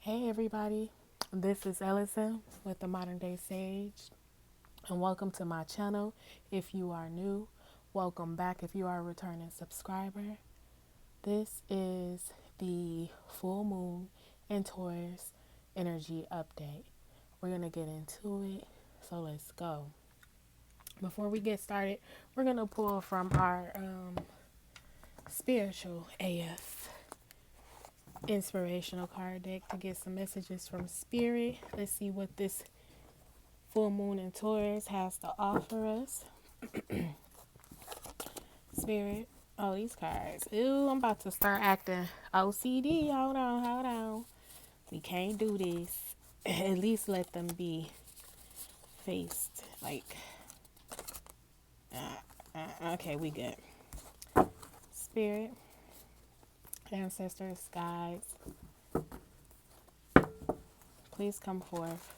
Hey everybody, this is Elocin with the Modern Day Sage, and welcome to my channel. If you are new, welcome back if you are a returning subscriber. This is the full moon and Taurus energy update. We're going to get into it, so let's go. Before we get started, we're going to pull from our spiritual AF inspirational card deck to get some messages from spirit. Let's see what this full moon in Taurus has to offer us. Spirit. Oh, these cards. Ooh, I'm about to start acting OCD. Hold on. We can't do this. At least let them be faced. Like, okay, we good. Spirit, ancestors, guides, please come forth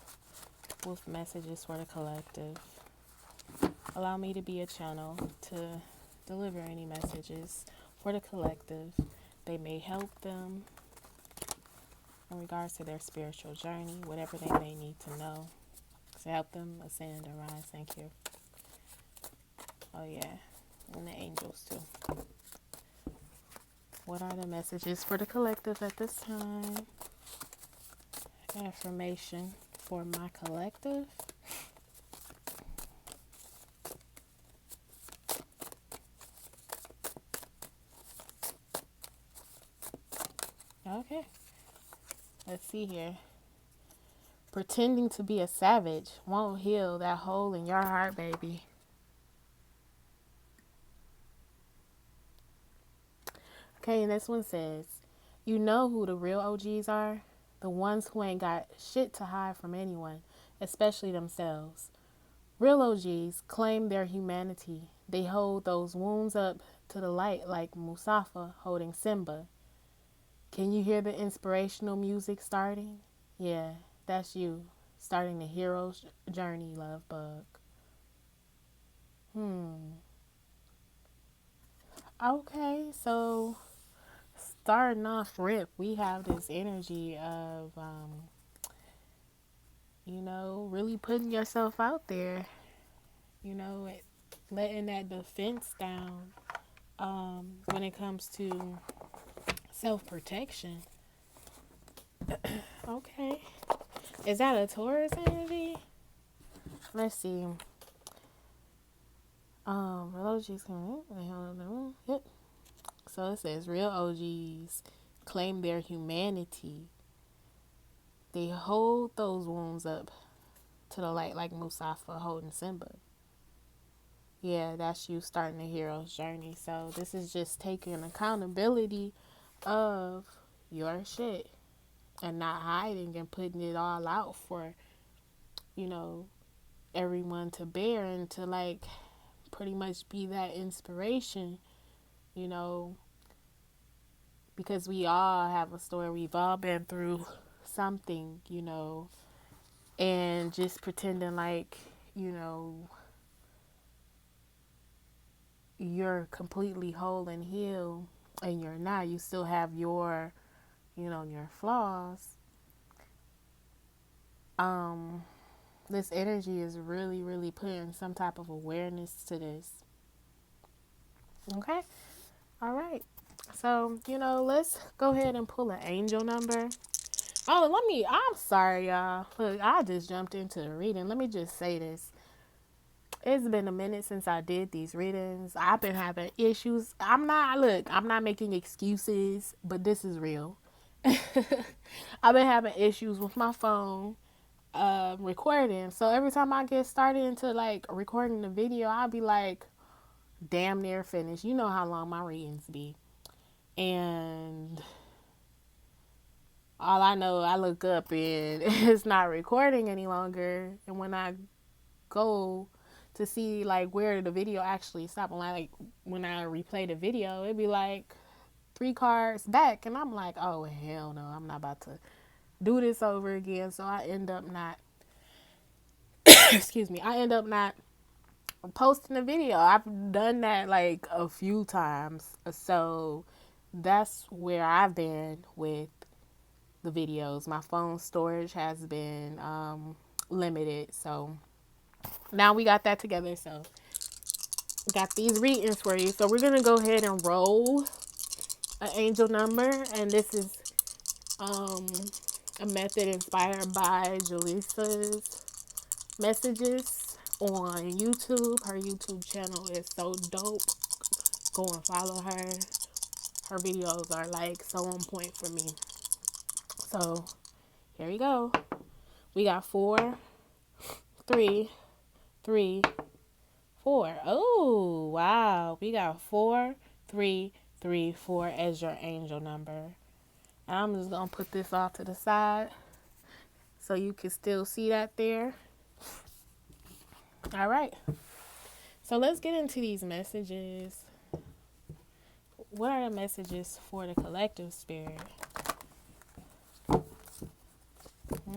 with messages for the collective. Allow me to be a channel to deliver any messages for the collective. They may help them in regards to their spiritual journey, whatever they may need to know to help them ascend and rise. Thank you. Oh yeah, and the angels too. What are the messages for the collective at this time? Affirmation for my collective. Okay, let's see here. Pretending to be a savage won't heal that hole in your heart, baby. Okay, and this one says, you know who the real OGs are? The ones who ain't got shit to hide from anyone, especially themselves. Real OGs claim their humanity. They hold those wounds up to the light like Mustafa holding Simba. Can you hear the inspirational music starting? Yeah, that's you, starting the hero's journey, love bug. Okay, so starting off rip, we have this energy of, really putting yourself out there, letting that defense down when it comes to self-protection. Okay. Is that a Taurus energy? Let's see. OGs yep. So it says real OGs claim their humanity. They hold those wounds up to the light like Mustafa holding Simba. Yeah, that's you starting the hero's journey. So this is just taking accountability of your shit and not hiding and putting it all out for, everyone to bear and to like pretty much be that inspiration, you know, because we all have a story. We've all been through something, and just pretending like, you're completely whole and healed, and you're not. You still have your, your flaws. This energy is really, really putting some type of awareness to this. Okay? All right. So, let's go ahead and pull an angel number. Oh, I'm sorry, y'all. Look, I just jumped into the reading. Let me just say this. It's been a minute since I did these readings. I've been having issues. I'm not making excuses, but this is real. I've been having issues with my phone recording. So every time I get started into like recording the video, I'll be like damn near finished. You know how long my readings be. And all I know, I look up and it's not recording any longer. And when I go to see like where the video actually stopped, when I replay the video, it'd be like 3 cards back, and I'm like, oh hell no, I'm not about to do this over again. So I end up not excuse me, I end up not posting the video. I've done that like a few times. So that's where I've been with the videos. My phone storage has been limited. So now we got that together. So got these readings for you. So we're going to go ahead and roll an angel number. And this is a method inspired by Jaleesa's messages on YouTube. Her YouTube channel is so dope. Go and follow her. Her videos are like so on point for me. So here we go. We got 4, 3, 3, 4. Oh, wow. We got 4, 3, 3, 4 as your angel number. And I'm just going to put this off to the side so you can still see that there. All right. So let's get into these messages. What are the messages for the collective spirit?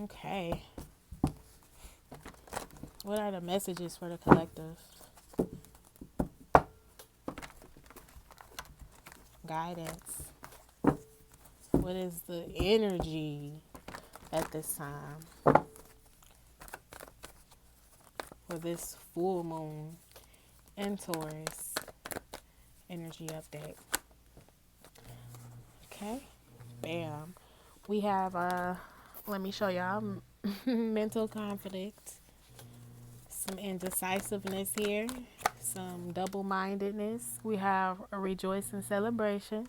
Okay. What are the messages for the collective? Guidance. What is the energy at this time for this full moon and Taurus energy update? Okay. Bam. We have, let me show y'all, mental conflict, some indecisiveness here, some double-mindedness. We have a rejoicing celebration.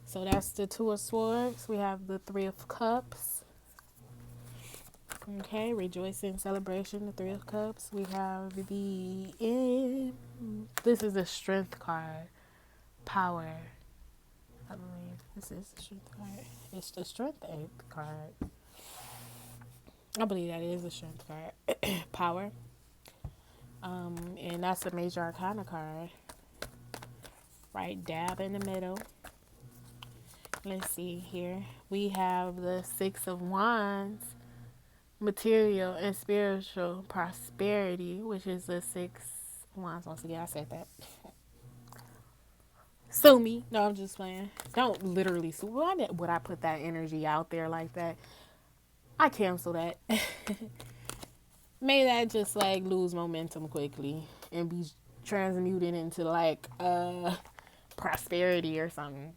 So that's the 2 of Swords. We have the 3 of Cups. Okay, rejoicing celebration, the 3 of Cups. We have this is a strength card, power. I believe this is the strength card. It's the strength 8 card. I believe that is a strength card. Power. And that's a major arcana card. Right dab in the middle. Let's see here. We have the 6 of Wands. Material and spiritual prosperity, which is the 6 of Wands. Once again, I said that. Sue me. No, I'm just playing. Don't literally sue. Why would I put that energy out there like that? I cancel that. May that just like lose momentum quickly and be transmuted into like prosperity or something.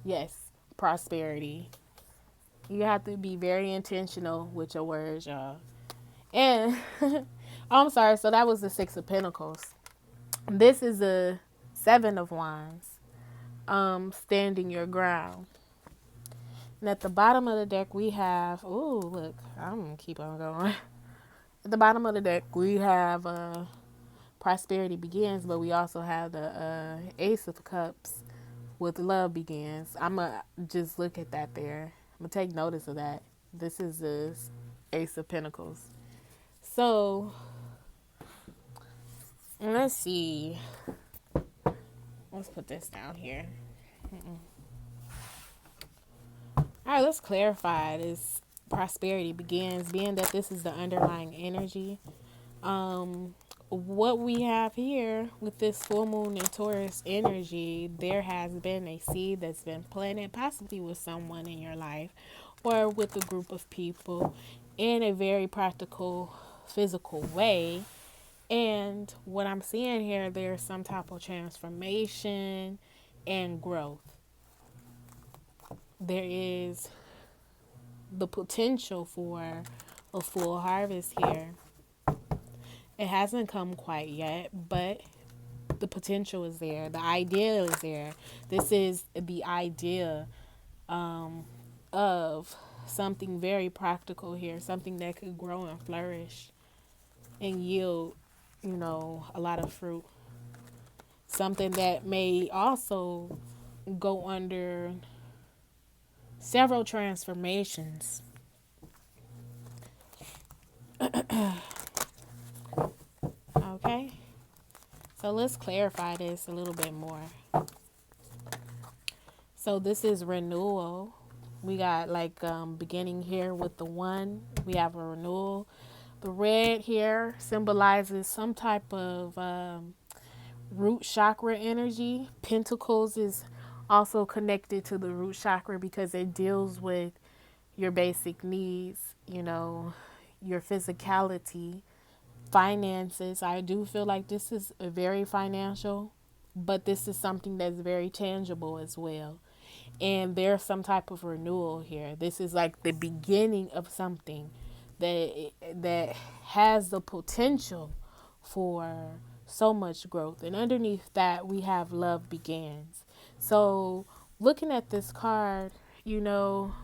Yes, prosperity. You have to be very intentional with your words, y'all. And I'm sorry, so that was the 6 of Pentacles. This is the 7 of Wands. Standing your ground. And at the bottom of the deck we have, ooh, look, I'm gonna keep on going. At the bottom of the deck we have prosperity begins, but we also have the Ace of Cups with love begins. I'm gonna just look at that there. I'm gonna take notice of that. This is the Ace of Pentacles. So let's see. Let's put this down here. All right, let's clarify this prosperity begins, being that this is the underlying energy. What we have here with this full moon and Taurus energy, there has been a seed that's been planted, possibly with someone in your life or with a group of people in a very practical, physical way. And what I'm seeing here, there's some type of transformation and growth. There is the potential for a full harvest here. It hasn't come quite yet, but the potential is there. The idea is there. This is the idea of something very practical here, something that could grow and flourish and yield, a lot of fruit. Something that may also go under several transformations. Okay, so let's clarify this a little bit more. So this is renewal. We got like beginning here with the 1. We have a renewal. The red here symbolizes some type of root chakra energy. Pentacles is also connected to the root chakra because it deals with your basic needs, your physicality, finances. I do feel like this is a very financial, but this is something that's very tangible as well. And there's some type of renewal here. This is like the beginning of something that has the potential for so much growth. And underneath that, we have love begins. So, looking at this card, you know,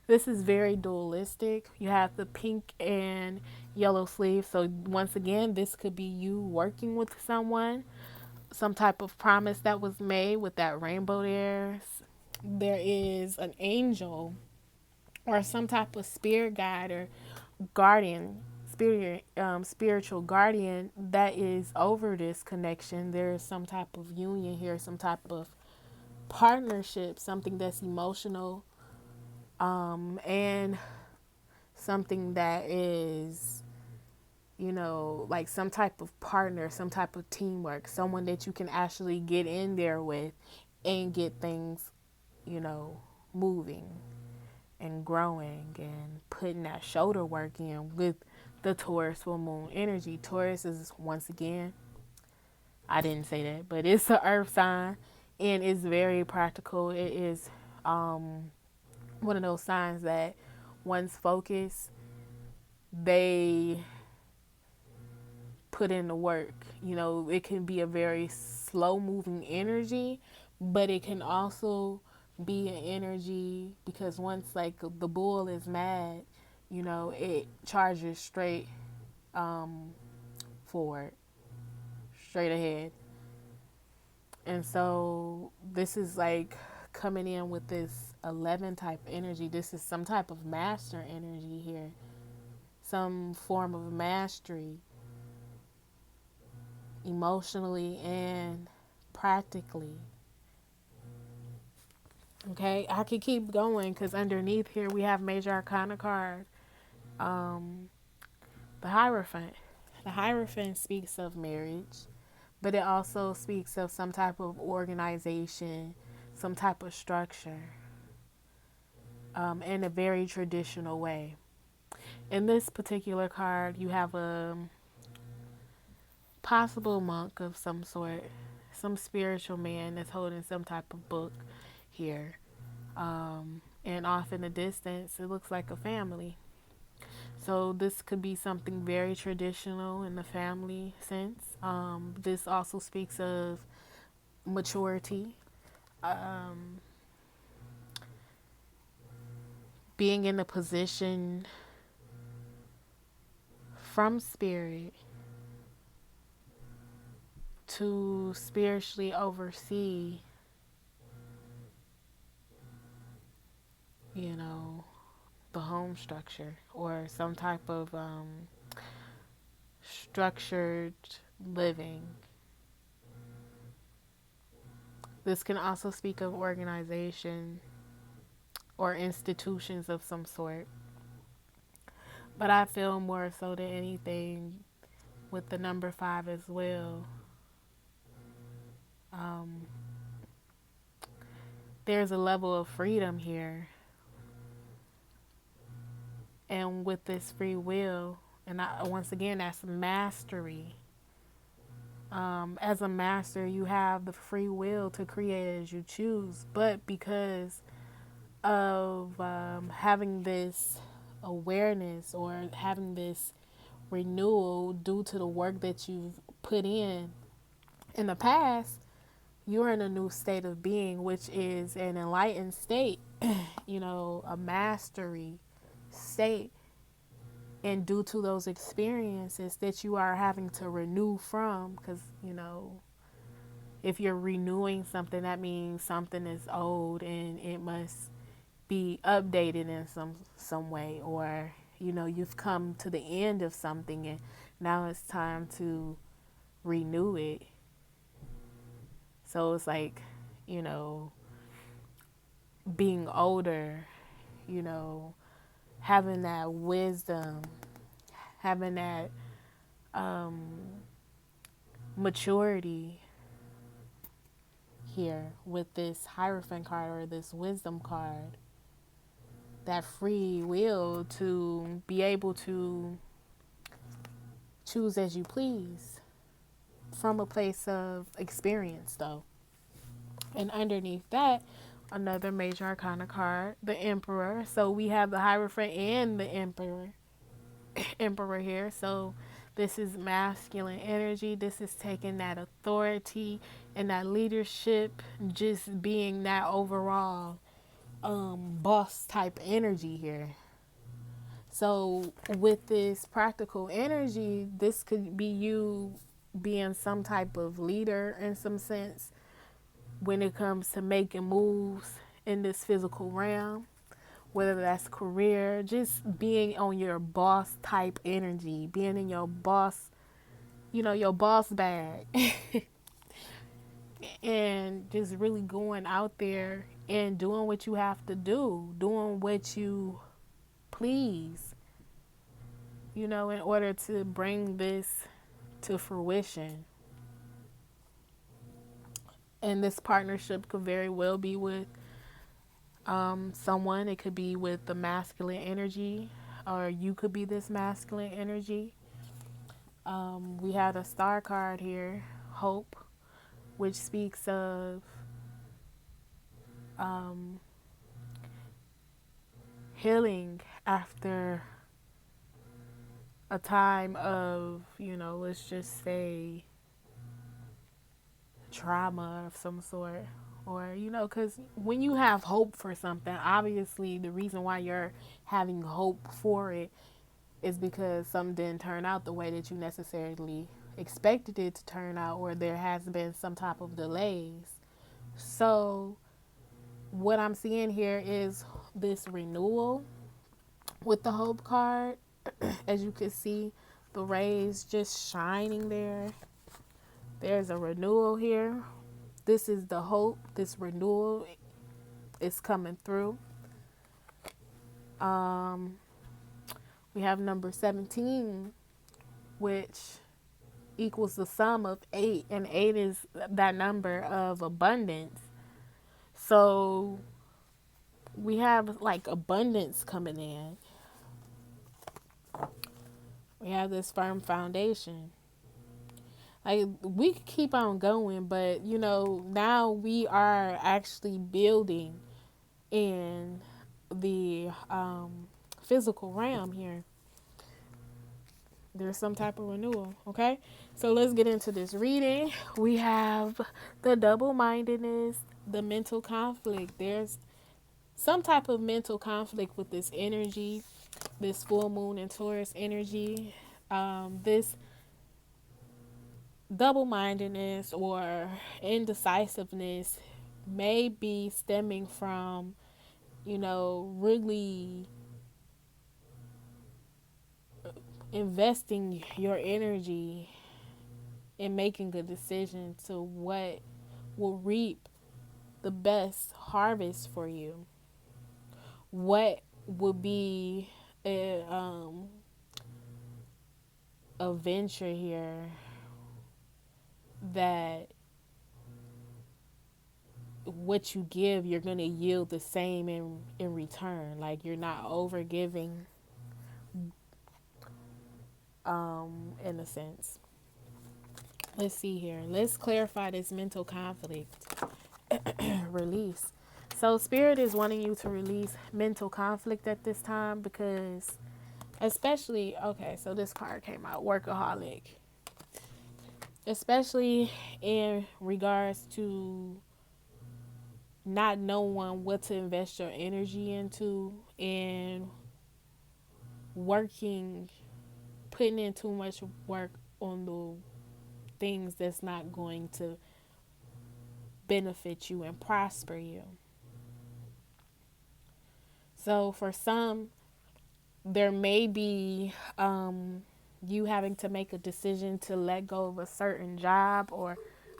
this is very dualistic. You have the pink and yellow sleeve. So, once again, this could be you working with someone, some type of promise that was made with that rainbow there. There is an angel or some type of spirit guide or guardian, spiritual guardian that is over this connection. There is some type of union here, some type of partnership, something that's emotional, and something that is, like some type of partner, some type of teamwork, someone that you can actually get in there with and get things, moving and growing and putting that shoulder work in with the Taurus full moon energy. Taurus is, once again, I didn't say that, but it's an earth sign and it's very practical. It is one of those signs that one's focus, they put in the work. It can be a very slow moving energy, but it can also be an energy because once like the bull is mad, it charges straight forward, straight ahead. And so this is like coming in with this 11 type energy. This is some type of master energy here, some form of mastery emotionally and practically. Okay, I could keep going because underneath here we have Major Arcana card, the Hierophant. The Hierophant speaks of marriage, but it also speaks of some type of organization, some type of structure, in a very traditional way. In this particular card, you have a possible monk of some sort, some spiritual man that's holding some type of book here. And off in the distance, it looks like a family. So this could be something very traditional in the family sense. This also speaks of maturity, being in a position from spirit to spiritually oversee, the home structure or some type of structured living. This can also speak of organization or institutions of some sort. But I feel more so than anything with the number 5 as well. There's a level of freedom here. And with this free will, and once again, that's mastery. As a master, you have the free will to create as you choose. But because of having this awareness or having this renewal due to the work that you've put in the past, you're in a new state of being, which is an enlightened state, a mastery state. And due to those experiences that you are having to renew from, because, if you're renewing something, that means something is old and it must be updated in some way, or, you've come to the end of something and now it's time to renew it. So it's like, being older, having that wisdom, having that maturity here with this Hierophant card or this wisdom card that free will to be able to choose as you please from a place of experience, though. And underneath that, another major arcana card, the Emperor. So we have the Hierophant and the Emperor here. So this is masculine energy. This is taking that authority and that leadership, just being that overall boss type energy here. So with this practical energy, this could be you being some type of leader in some sense when it comes to making moves in this physical realm, whether that's career, just being on your boss type energy, being in your boss, your boss bag, and just really going out there and doing what you have to do, doing what you please, in order to bring this to fruition. And this partnership could very well be with someone. It could be with the masculine energy, or you could be this masculine energy. We have a star card here, Hope, which speaks of healing after a time of, let's just say trauma of some sort. Or, because when you have hope for something, obviously the reason why you're having hope for it is because something didn't turn out the way that you necessarily expected it to turn out, or there has been some type of delays. So what I'm seeing here is this renewal with the hope card. As you can see, the rays just shining there. There's a renewal here. This is the hope. This renewal is coming through. We have number 17, which equals the sum of 8, and 8 is that number of abundance. So we have like abundance coming in. We have this firm foundation. Like, we could keep on going, but now we are actually building in the physical realm here. There's some type of renewal. Okay, so let's get into this reading. We have the double-mindedness, the mental conflict. There's some type of mental conflict with this energy, this full moon and Taurus energy. This double-mindedness or indecisiveness may be stemming from, really investing your energy in making a decision to what will reap the best harvest for you. What would be a venture here that what you give, you're going to yield the same in return. Like, you're not over giving, in a sense. Let's see here. Let's clarify this mental conflict. Release. So Spirit is wanting you to release mental conflict at this time, because especially, okay, so this card came out, workaholic. Especially in regards to not knowing what to invest your energy into, and putting in too much work on the things that's not going to benefit you and prosper you. So for some, there may be you having to make a decision to let go of a certain job, or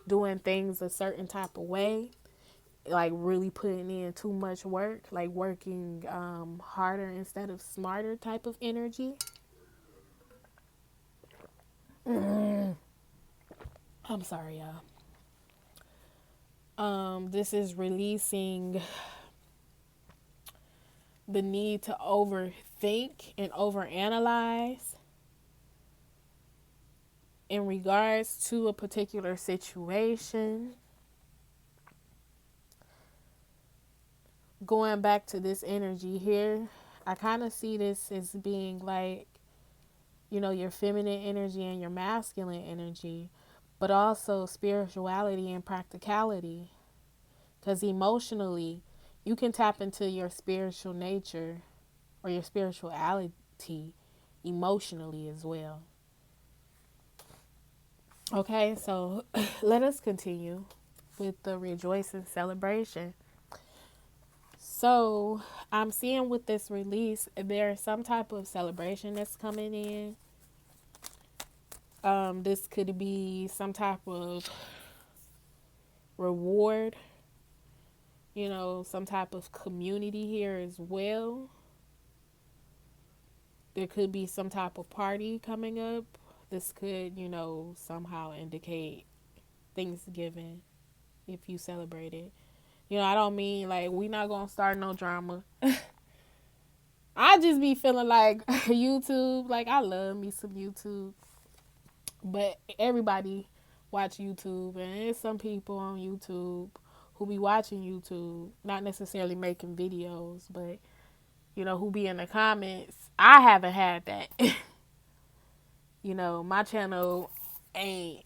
doing things a certain type of way, like really putting in too much work, like working harder instead of smarter type of energy. I'm sorry, y'all. This is releasing the need to overthink and overanalyze in regards to a particular situation. Going back to this energy here, I kind of see this as being like, your feminine energy and your masculine energy, but also spirituality and practicality. Because emotionally, you can tap into your spiritual nature or your spirituality emotionally as well. Okay, so let us continue with the rejoice and celebration. So I'm seeing with this release, there's some type of celebration that's coming in. This could be some type of reward, some type of community here as well. There could be some type of party coming up. This could, somehow indicate Thanksgiving if you celebrate it. I don't mean like we not gonna start no drama. I just be feeling like YouTube, like I love me some YouTube. But everybody watch YouTube, and there's some people on YouTube who be watching YouTube, not necessarily making videos, but who be in the comments. I haven't had that. My channel ain't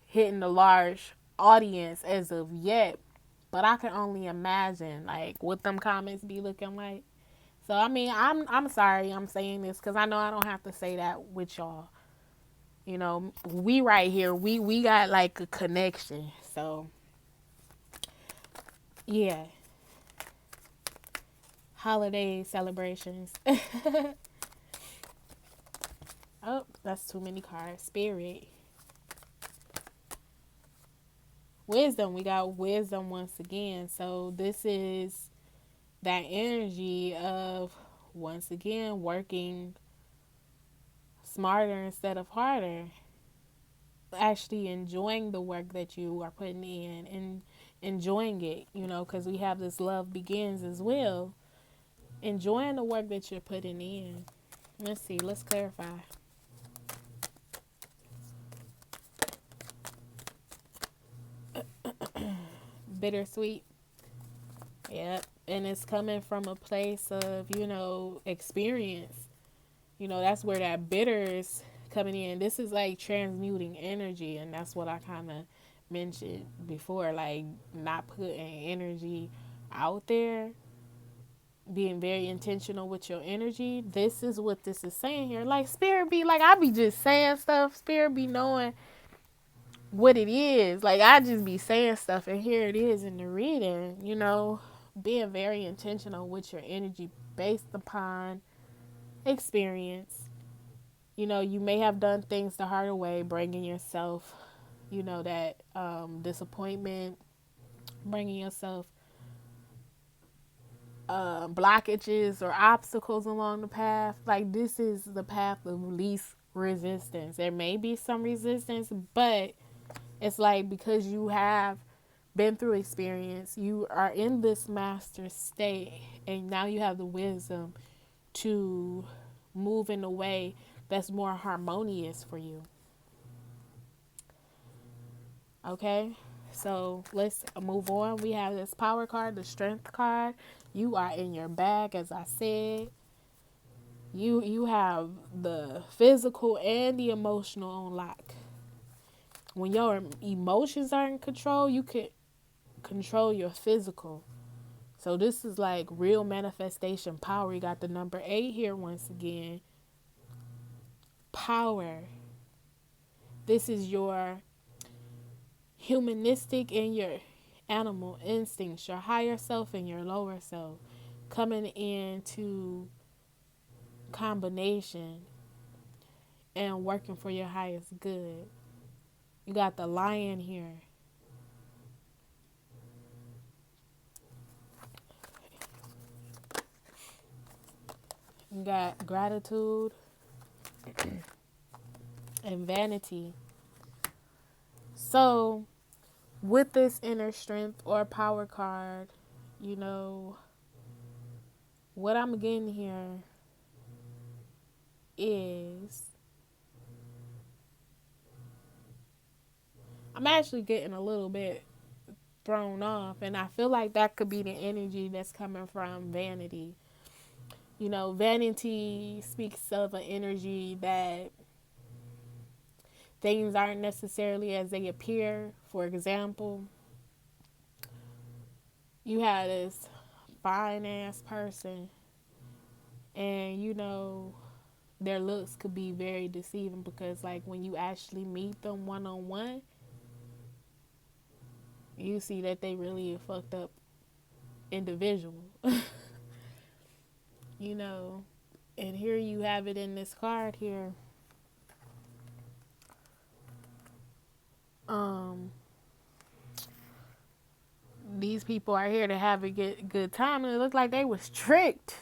hitting a large audience as of yet, but I can only imagine like what them comments be looking like. So I mean, I'm sorry I'm saying this because I know I don't have to say that with y'all. We right here, we got like a connection. So yeah, holiday celebrations. Oh, that's too many cards. Spirit. Wisdom. We got wisdom once again. So this is that energy of, once again, working smarter instead of harder. Actually enjoying the work that you are putting in and enjoying it, because we have this love begins as well. Enjoying the work that you're putting in. Let's see. Let's clarify. Bittersweet. Yep. And it's coming from a place of, experience. That's where that bitter is coming in. This is like transmuting energy, and that's what I kind of mentioned before, like not putting energy out there, being very intentional with your energy. This is what this is saying here. Like spirit be like, I be just saying stuff. Spirit be knowing what it is. Like I just be saying stuff, and here it is in the reading, being very intentional with your energy based upon experience. You may have done things the harder way, bringing yourself, that disappointment, bringing yourself blockages or obstacles along the path. Like this is the path of least resistance. There may be some resistance, but it's like because you have been through experience, you are in this master state, and now you have the wisdom to move in a way that's more harmonious for you. Okay, so let's move on. We have this power card, the strength card. You are in your bag, as I said. You have the physical and the emotional on lock. When your emotions are in control, you can control your physical. So this is like real manifestation power. You got the number 8 here once again. Power. This is your humanistic and your animal instincts, your higher self and your lower self coming into combination and working for your highest good. You got the lion here. You got gratitude and vanity. So with this inner strength or power card, you know, what I'm getting here is I'm actually getting a little bit thrown off, and I feel like that could be the energy that's coming from vanity. You know, vanity speaks of an energy that things aren't necessarily as they appear. For example, you had this fine ass person, and you know, their looks could be very deceiving because, like, when you actually meet them one on one, you see that they really a fucked up individual. You know, and here you have it in this card here. Um, these people are here to have a good time, and it looked like they was tricked.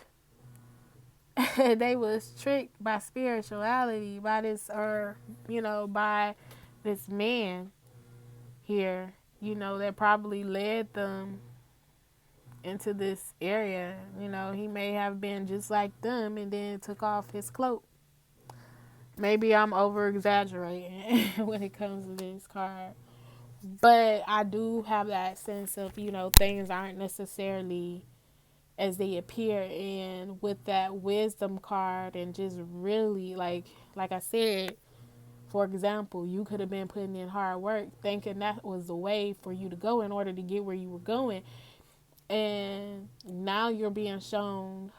They was tricked by spirituality, by this, or you know, by this man here. You know, that probably led them into this area. You know, he may have been just like them and then took off his cloak. Maybe I'm over exaggerating when it comes to this card. But I do have that sense of, you know, things aren't necessarily as they appear. And with that wisdom card, and just really, like I said, for example, you could have been putting in hard work thinking that was the way for you to go in order to get where you were going. And now you're being shown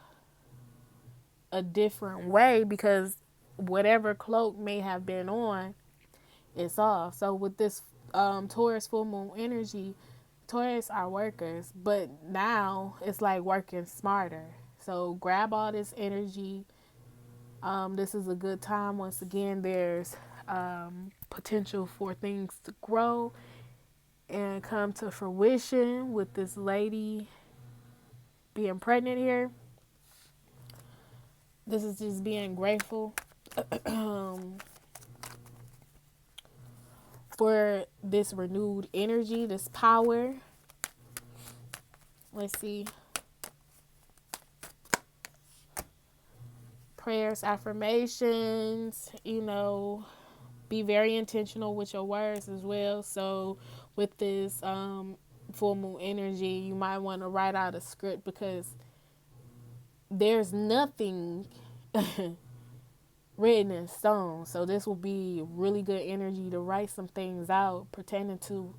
a different way because whatever cloak may have been on, it's off. So with this Taurus full moon energy, Taurus are workers, but now it's like working smarter. So grab all this energy. This is a good time. Once again, there's potential for things to grow and come to fruition with this lady being pregnant here. This is just being grateful for this renewed energy, this power. Let's see. Prayers, affirmations, you know, be very intentional with your words as well. So with this full moon energy, you might want to write out a script because there's nothing written in stone. So this will be really good energy to write some things out pertaining to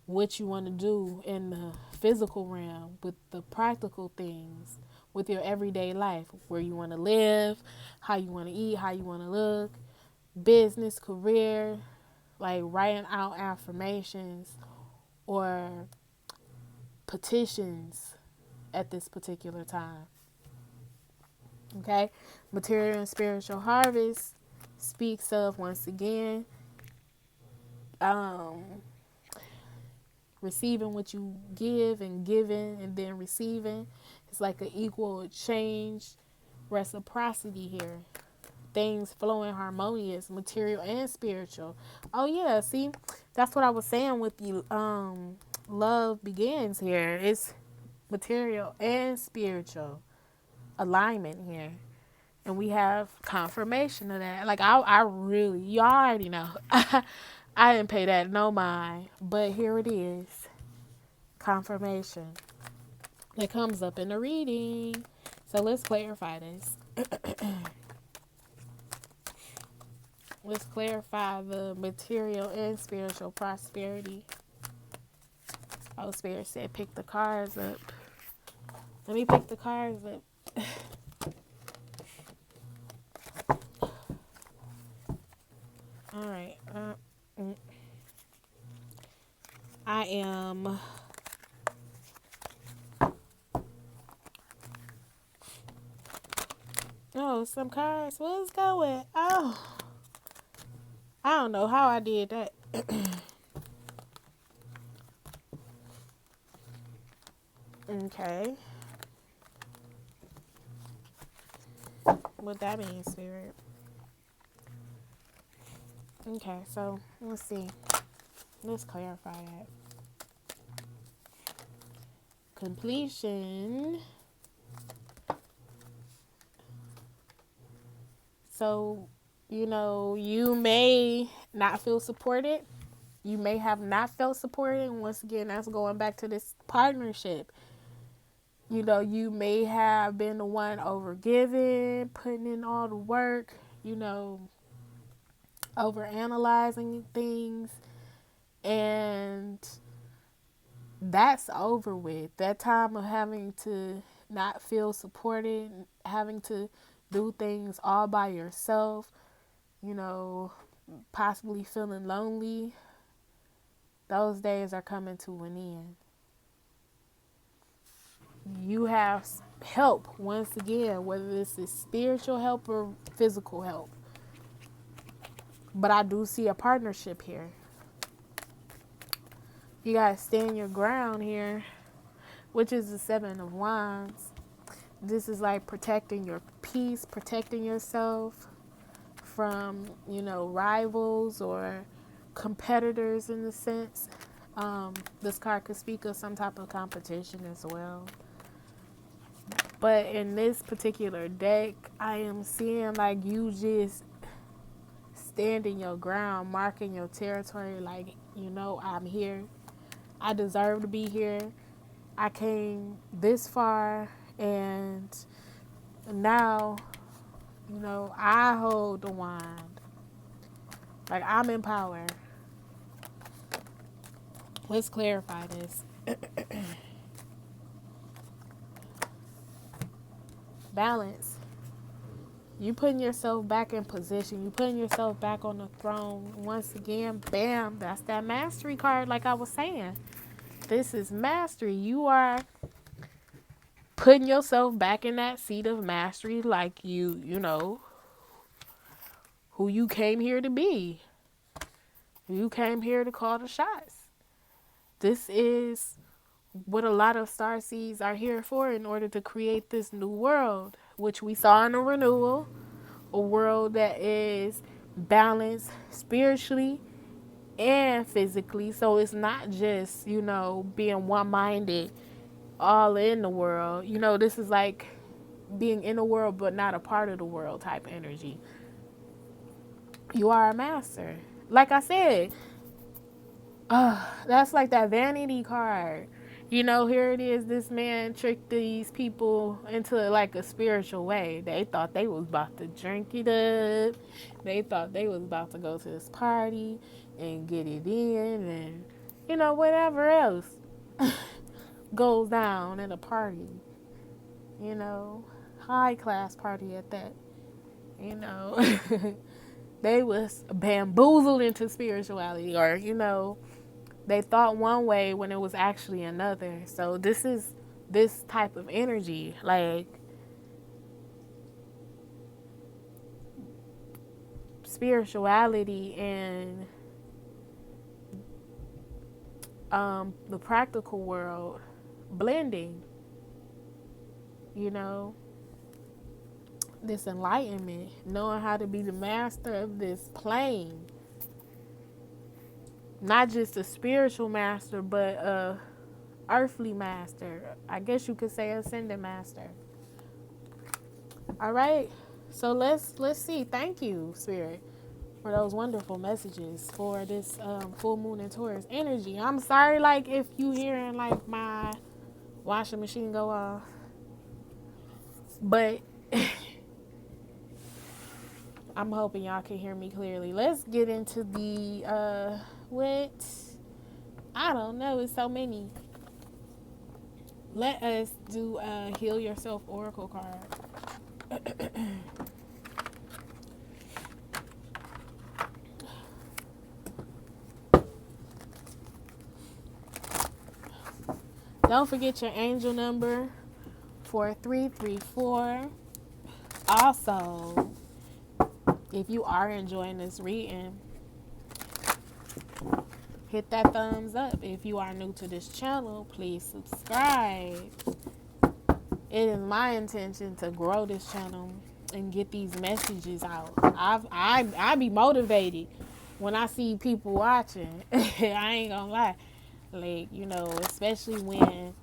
what you want to do in the physical realm, with the practical things, with your everyday life, where you want to live, how you want to eat, how you want to look, business, career, like writing out affirmations or petitions at this particular time. Okay, material and spiritual harvest speaks of, once again, receiving what you give and giving and then receiving. It's like an equal exchange, reciprocity here. Things flowing harmonious, material and spiritual. Oh yeah, see, that's what I was saying with the love begins here. It's material and spiritual alignment here. And we have confirmation of that. Like I really, y'all already know. I didn't pay that no mind, but here it is. Confirmation that comes up in the reading. So let's clarify this. Let's clarify the material and spiritual prosperity. Oh, Spirit said pick the cards up. Let me pick the cards up. All right. I am some cards. What's going? Oh, I don't know how I did that. Okay. What that means, Spirit. Okay, so let's see. Let's clarify that. completion. So, you may not feel supported. You may have not felt supported. And once again, that's going back to this partnership. You may have been the one over giving, putting in all the work, over analyzing things. And that's over with. That time of having to not feel supported, having to do things all by yourself, possibly feeling lonely, those days are coming to an end. You have help, once again, whether this is spiritual help or physical help. But I do see a partnership here. You got to stand your ground here, which is the 7 of Wands. This is like protecting your peace, protecting yourself from, rivals or competitors in the sense. This card could speak of some type of competition as well. But in this particular deck, I am seeing like you just standing your ground, marking your territory, like, I'm here. I deserve to be here. I came this far, and now, I hold the wand. Like, I'm in power. Let's clarify this. Balance. You putting yourself back in position. You putting yourself back on the throne. Once again, bam, that's that mastery card like I was saying. This is mastery. You are putting yourself back in that seat of mastery like you know, who you came here to be. You came here to call the shots. This is what a lot of starseeds are here for in order to create this new world, which we saw in the renewal, a world that is balanced spiritually and physically. So it's not just, being one-minded all in the world. This is like being in the world but not a part of the world type energy. You are a master. Like I said, that's like that vanity card. Here it is, this man tricked these people into like a spiritual way. They thought they was about to drink it up. They thought they was about to go to this party and get it in and, whatever else goes down at a party. High class party at that. They was bamboozled into spirituality, or, they thought one way when it was actually another. So this is this type of energy, like spirituality and the practical world blending. This enlightenment, knowing how to be the master of this plane. Not just a spiritual master, but a earthly master. I guess you could say ascended master. All right. So let's see. Thank you, Spirit, for those wonderful messages for this full moon in Taurus energy. I'm sorry, like, if you hearing like my washing machine go off, but I'm hoping y'all can hear me clearly. Let's get into the I don't know, it's so many. Let us do a Heal Yourself Oracle card. Don't forget your angel number, 4334. Also, if you are enjoying this reading, hit that thumbs up. If you are new to this channel, please subscribe. It is my intention to grow this channel and get these messages out. I be motivated when I see people watching. I ain't gonna lie. Like, especially when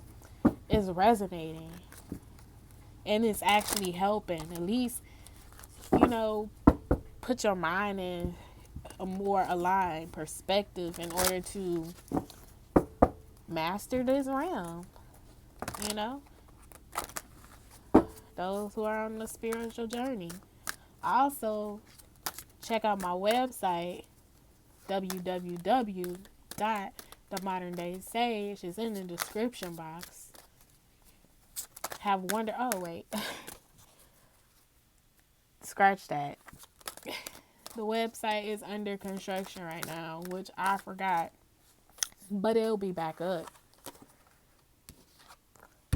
is resonating and it's actually helping. At least, you know, put your mind in a more aligned perspective in order to master this realm. You know, those who are on the spiritual journey. Also, check out my website, www.themoderndaysage. It's in the description box. Have wonder. Oh, wait. Scratch that. The website is under construction right now, which I forgot. But it'll be back up.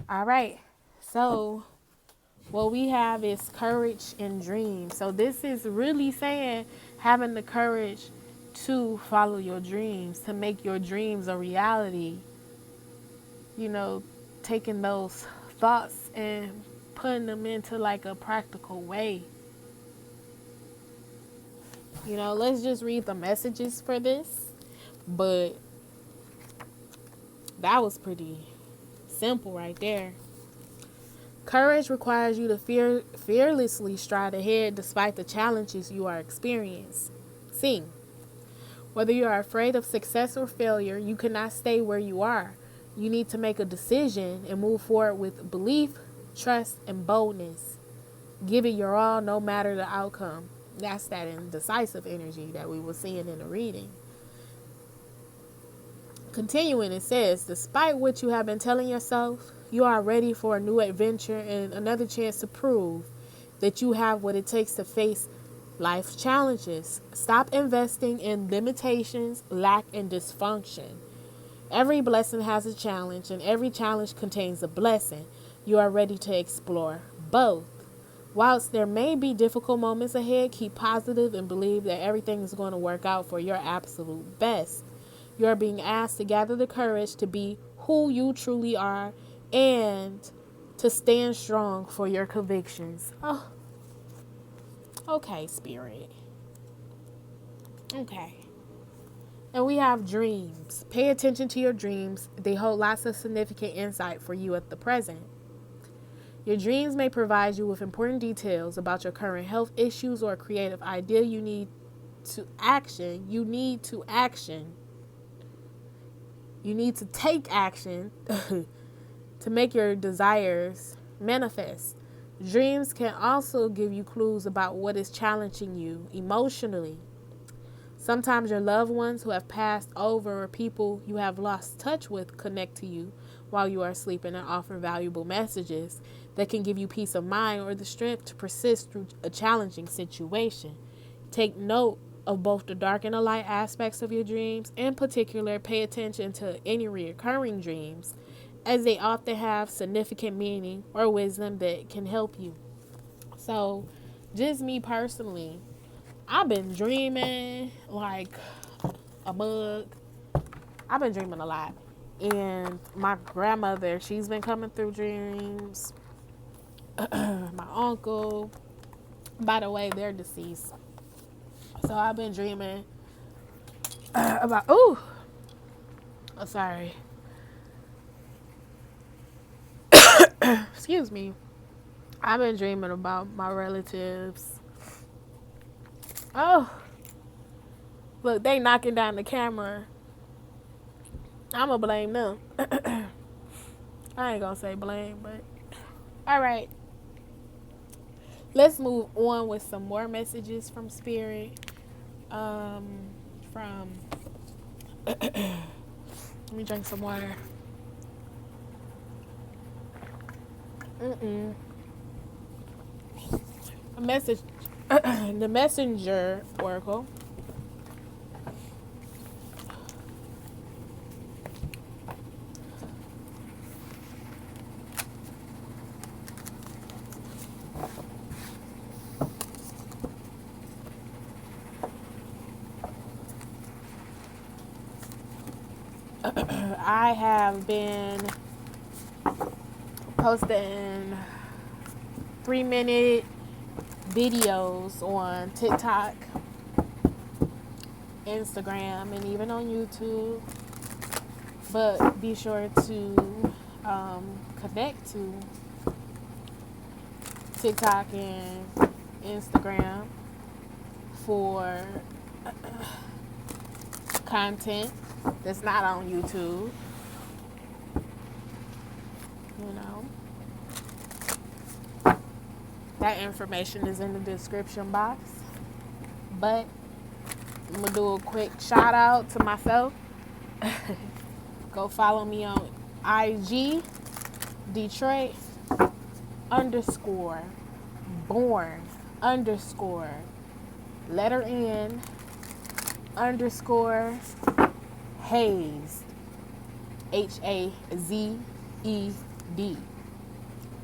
All right. So, what we have is courage and dreams. So, this is really saying having the courage to follow your dreams, to make your dreams a reality. You know, taking those thoughts and putting them into like a practical way. You know, let's just read the messages for this. But that was pretty simple right there. Courage requires you to fearlessly stride ahead despite the challenges you are experiencing. Whether you are afraid of success or failure, you cannot stay where you are. You need to make a decision and move forward with belief, trust, and boldness. Give it your all no matter the outcome. That's that indecisive energy that we were seeing in the reading. Continuing, it says, despite what you have been telling yourself, you are ready for a new adventure and another chance to prove that you have what it takes to face life's challenges. Stop investing in limitations, lack, and dysfunction. Every blessing has a challenge, and every challenge contains a blessing. You are ready to explore both. Whilst there may be difficult moments ahead, keep positive and believe that everything is going to work out for your absolute best. You are being asked to gather the courage to be who you truly are and to stand strong for your convictions. Oh, okay, Spirit. Okay. And we have dreams. Pay attention to your dreams. They hold lots of significant insight for you at the present. Your dreams may provide you with important details about your current health issues or a creative idea you need to action. You need to take action to make your desires manifest. Dreams can also give you clues about what is challenging you emotionally. Sometimes your loved ones who have passed over or people you have lost touch with connect to you while you are sleeping and offer valuable messages that can give you peace of mind or the strength to persist through a challenging situation. Take note of both the dark and the light aspects of your dreams. In particular, pay attention to any recurring dreams, as they often have significant meaning or wisdom that can help you. So, just me personally, I've been dreaming like a mug. I've been dreaming a lot. And my grandmother, she's been coming through dreams. My uncle, by the way, they're deceased. So I've been dreaming about, sorry. Excuse me. I've been dreaming about my relatives. Oh, look, they knocking down the camera. I'm going to blame them. I ain't going to say blame, but all right. Let's move on with some more messages from Spirit. Let me drink some water. A message, the messenger oracle. I have been posting 3-minute videos on TikTok, Instagram, and even on YouTube. But be sure to connect to TikTok and Instagram for content that's not on YouTube. You know, that information is in the description box. But I'm going to do a quick shout out to myself. Go follow me on IG, Detroit _ born _ letter N _ Hazed, HAZED.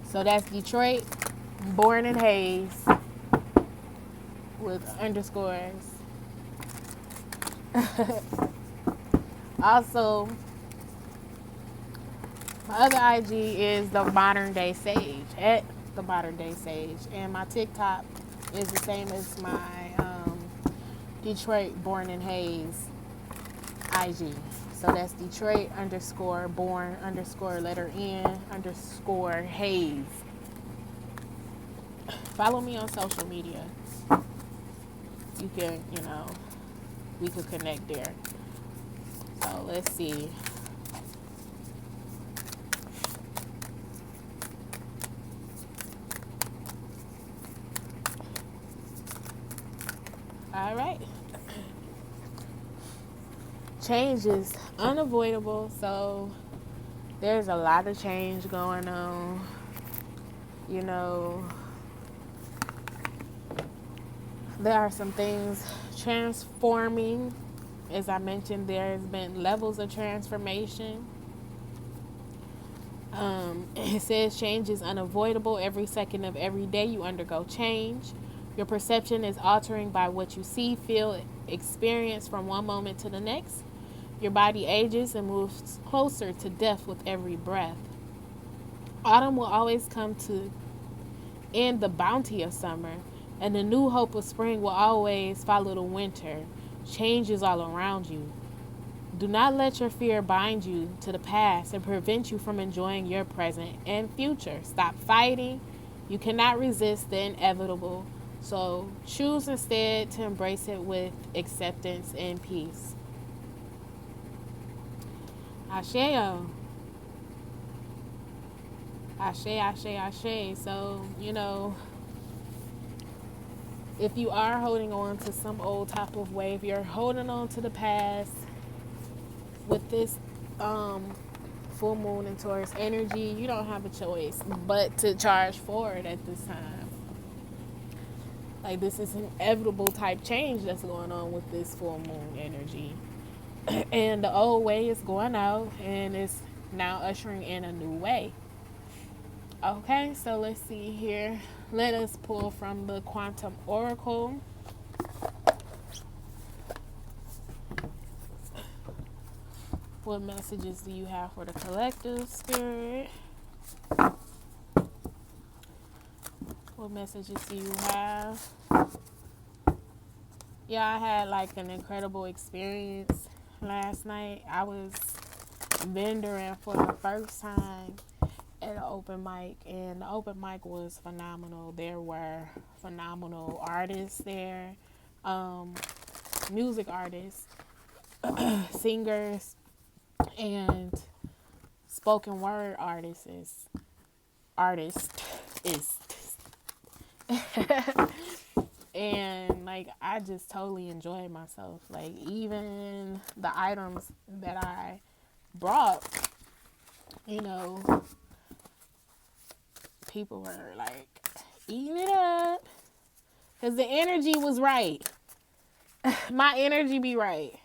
So that's Detroit, born in Hayes, with underscores. Also, my other IG is the Modern Day Sage, at the Modern Day Sage, and my TikTok is the same as my Detroit born in Hayes IG. So that's Detroit _ born _ letter N _ Hayes. Follow me on social media. You can, we could connect there. So let's see. All right. Change is unavoidable, so there's a lot of change going on. There are some things transforming. As I mentioned, there's been levels of transformation. It says change is unavoidable. Every second of every day you undergo change. Your perception is altering by what you see, feel, experience from one moment to the next. Your body ages and moves closer to death with every breath. Autumn will always come to end the bounty of summer, and the new hope of spring will always follow the winter. Change is all around you. Do not let your fear bind you to the past and prevent you from enjoying your present and future. Stop fighting. You cannot resist the inevitable, so choose instead to embrace it with acceptance and peace. Asheo. Ashe, ashe, ashe. So, if you are holding on to some old type of way, if you're holding on to the past with this full moon and Taurus energy, you don't have a choice but to charge forward at this time. Like, this is an inevitable type change that's going on with this full moon energy. And the old way is going out, and it's now ushering in a new way. Okay, so let's see here. Let us pull from the Quantum Oracle. What messages do you have for the collective, Spirit? What messages do you have? Yeah, I had like an incredible experience last night. I was vendoring for the first time at an open mic, and the open mic was phenomenal. There were phenomenal artists there, music artists, singers, and spoken word artists. And like, I just totally enjoyed myself. Like, even the items that I brought, people were like eating it up because the energy was right. My energy be right.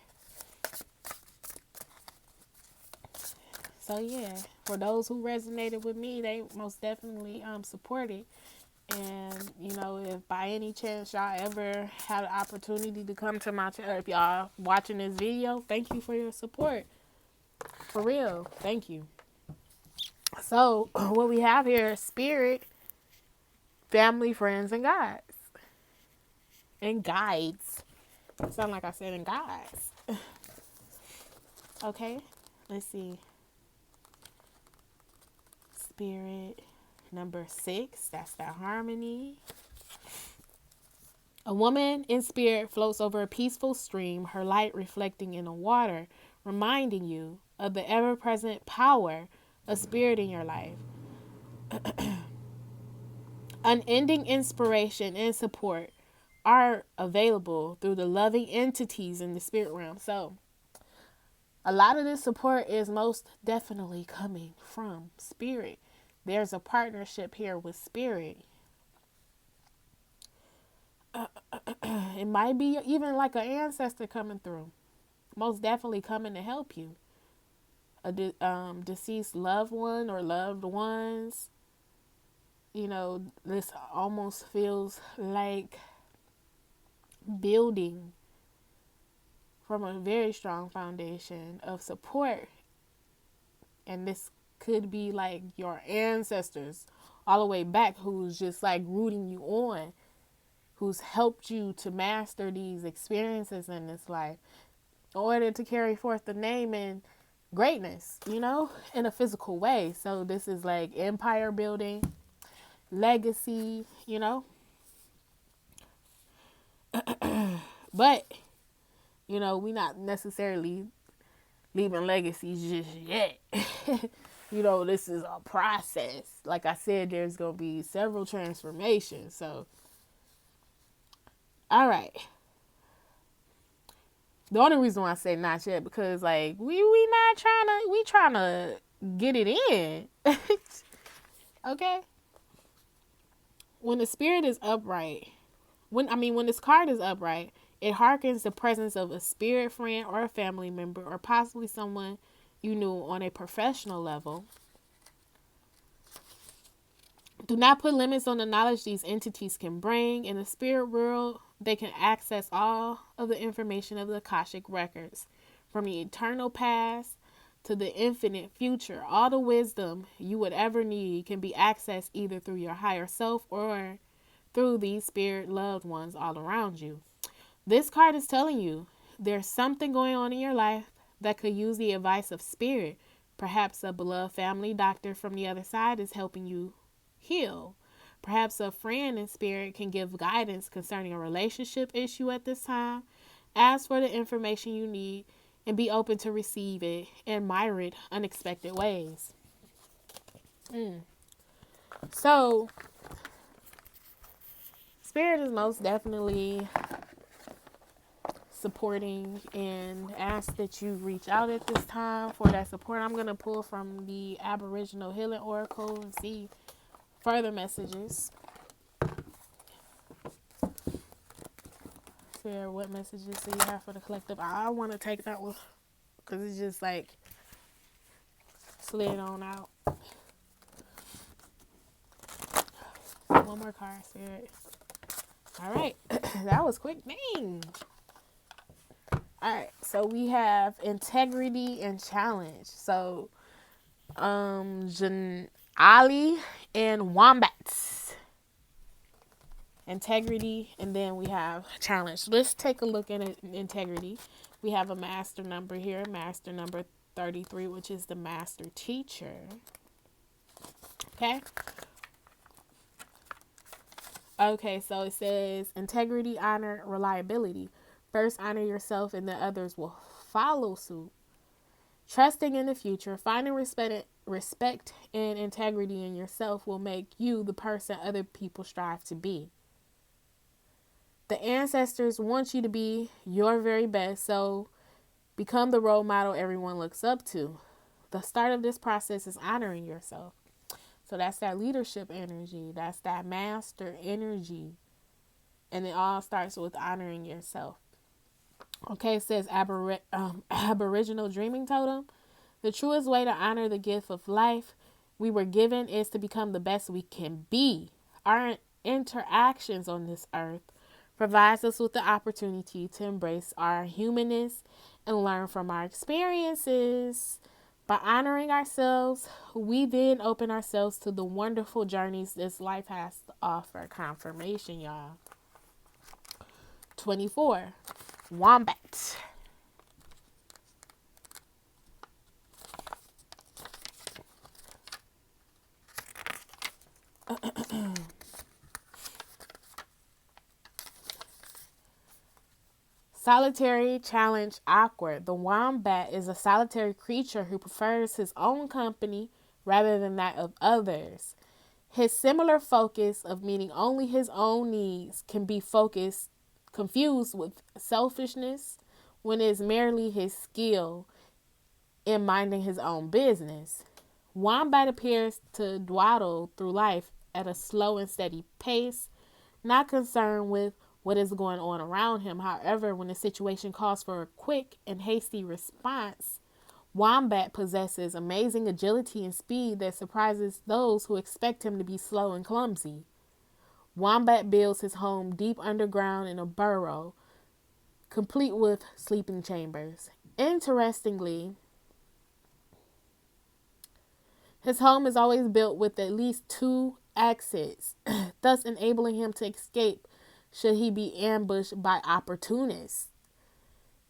So yeah, for those who resonated with me, they most definitely supported. And if by any chance y'all ever had an opportunity to come to my channel, if y'all watching this video, thank you for your support. For real, thank you. So what we have here is spirit, family, friends, and guides. And guides. It sound like I said in guides. Okay, let's see. spirit. Number 6, that's that harmony. A woman in spirit floats over a peaceful stream, her light reflecting in the water, reminding you of the ever-present power of spirit in your life. Unending inspiration and support are available through the loving entities in the spirit realm. So, a lot of this support is most definitely coming from spirit. There's a partnership here with spirit. It might be even like an ancestor coming through. Most definitely coming to help you. A deceased loved one or loved ones. You know, this almost feels like building from a very strong foundation of support. And this could be like your ancestors all the way back who's just like rooting you on, who's helped you to master these experiences in this life in order to carry forth the name and greatness, you know, in a physical way. So this is like empire building, legacy, you know. But, you know, we not necessarily leaving legacies just yet. You know, this is a process. Like I said, there's going to be several transformations. So, all right. The only reason why I say not yet, because like we not trying to get it in. Okay? When the spirit is upright, when this card is upright, it harkens the presence of a spirit friend or a family member or possibly someone you knew on a professional level. Do not put limits on the knowledge these entities can bring. In the spirit world, they can access all of the information of the Akashic records, from the eternal past to the infinite future. All the wisdom you would ever need can be accessed either through your higher self or through these spirit loved ones all around you. This card is telling you there's something going on in your life that could use the advice of spirit. Perhaps a beloved family doctor from the other side is helping you heal. Perhaps a friend in spirit can give guidance concerning a relationship issue at this time. Ask for the information you need and be open to receive it in myriad unexpected ways. So, spirit is most definitely supporting and ask that you reach out at this time for that support. I'm going to pull from the Aboriginal Healing Oracle and see further messages. Sarah, what messages do you have for the collective? I want to take that one because it's just like slid on out. One more card, Spirit. All right. That was quick. Dang. All right. So we have integrity and challenge. So, Ali and Wombats. Integrity, and then we have challenge. Let's take a look at integrity. We have a master number here, master number 33, which is the master teacher. Okay, so it says integrity, honor, reliability. First, honor yourself and the others will follow suit. Trusting in the future, finding respect and integrity in yourself will make you the person other people strive to be. The ancestors want you to be your very best, so become the role model everyone looks up to. The start of this process is honoring yourself. So that's that leadership energy. That's that master energy. And it all starts with honoring yourself. Okay, it says Aboriginal Dreaming Totem. The truest way to honor the gift of life we were given is to become the best we can be. Our interactions on this earth provides us with the opportunity to embrace our humanness and learn from our experiences. By honoring ourselves, we then open ourselves to the wonderful journeys this life has to offer. Confirmation, y'all. 24. Wombat. Solitary challenge awkward. The wombat is a solitary creature who prefers his own company rather than that of others. His similar focus of meeting only his own needs can be confused with selfishness when it is merely his skill in minding his own business. Wombat appears to dawdle through life at a slow and steady pace, not concerned with what is going on around him. However, when the situation calls for a quick and hasty response, Wombat possesses amazing agility and speed that surprises those who expect him to be slow and clumsy. Wombat builds his home deep underground in a burrow, complete with sleeping chambers. Interestingly, his home is always built with at least 2 exits, thus enabling him to escape should he be ambushed by opportunists.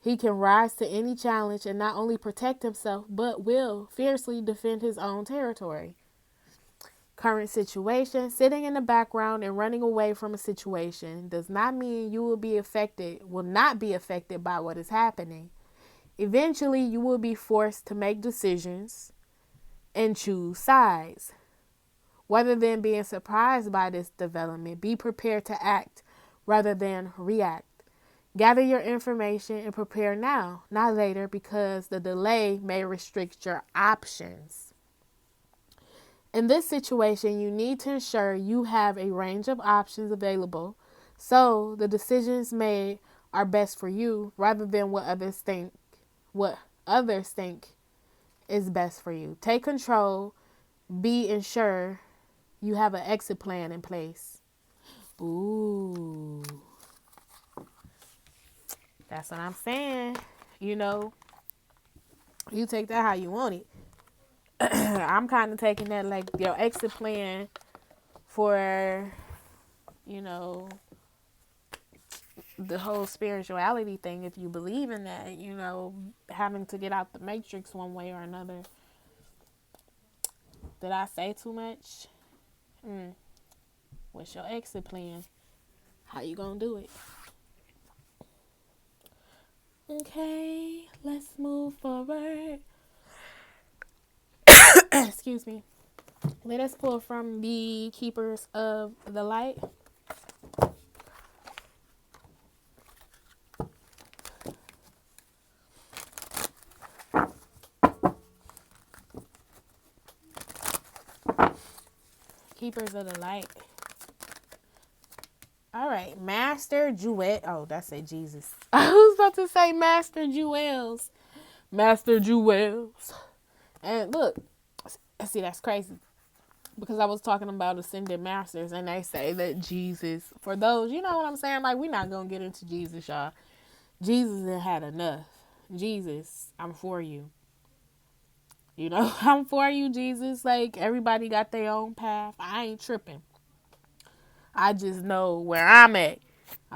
He can rise to any challenge and not only protect himself, but will fiercely defend his own territory. Current situation: sitting in the background and running away from a situation does not mean you will not be affected by what is happening. Eventually, you will be forced to make decisions and choose sides. Rather than being surprised by this development, be prepared to act rather than react. Gather your information and prepare now, not later, because the delay may restrict your options. In this situation, you need to ensure you have a range of options available so the decisions made are best for you rather than what others think is best for you. Take control, ensure you have an exit plan in place. Ooh. That's what I'm saying. You take that how you want it. I'm kind of taking that like your exit plan for, the whole spirituality thing. If you believe in that, having to get out the matrix one way or another. Did I say too much? What's your exit plan? How you gonna do it? Okay, let's move forward. Excuse me. Let us pull from the Keepers of the Light. Keepers of the Light. All right, Master Jewel. Oh, that's a Jesus. I was about to say Master Jewels. Master Jewels. And look, see, that's crazy. Because I was talking about ascended masters, and they say that Jesus, for those, you know what I'm saying? Like, we're not going to get into Jesus, y'all. Jesus had had enough. Jesus, I'm for you. I'm for you, Jesus. Like, everybody got their own path. I ain't tripping. I just know where I'm at.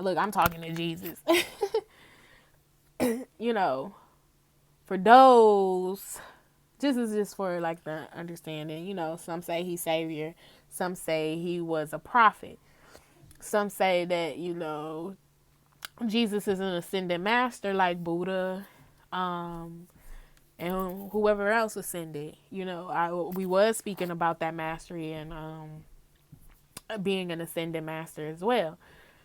Look, I'm talking to Jesus. For those, this is just for like the understanding. Some say he's savior. Some say he was a prophet. Some say that, Jesus is an ascended master like Buddha, and whoever else ascended. We was speaking about that mastery and being an ascended master as well.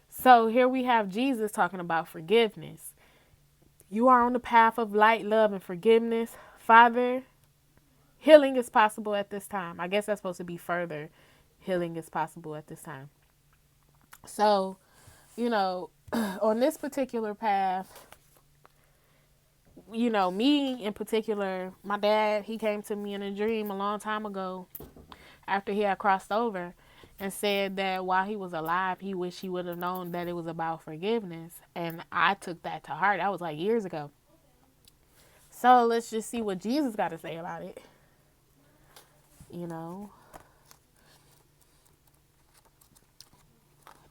So here we have Jesus talking about forgiveness. You are on the path of light, love, and forgiveness. Father, healing is possible at this time. I guess that's supposed to be further. Healing is possible at this time. So, on this particular path, me in particular, my dad, he came to me in a dream a long time ago after he had crossed over and said that while he was alive, he wished he would have known that it was about forgiveness. And I took that to heart. That was like years ago. So let's just see what Jesus got to say about it.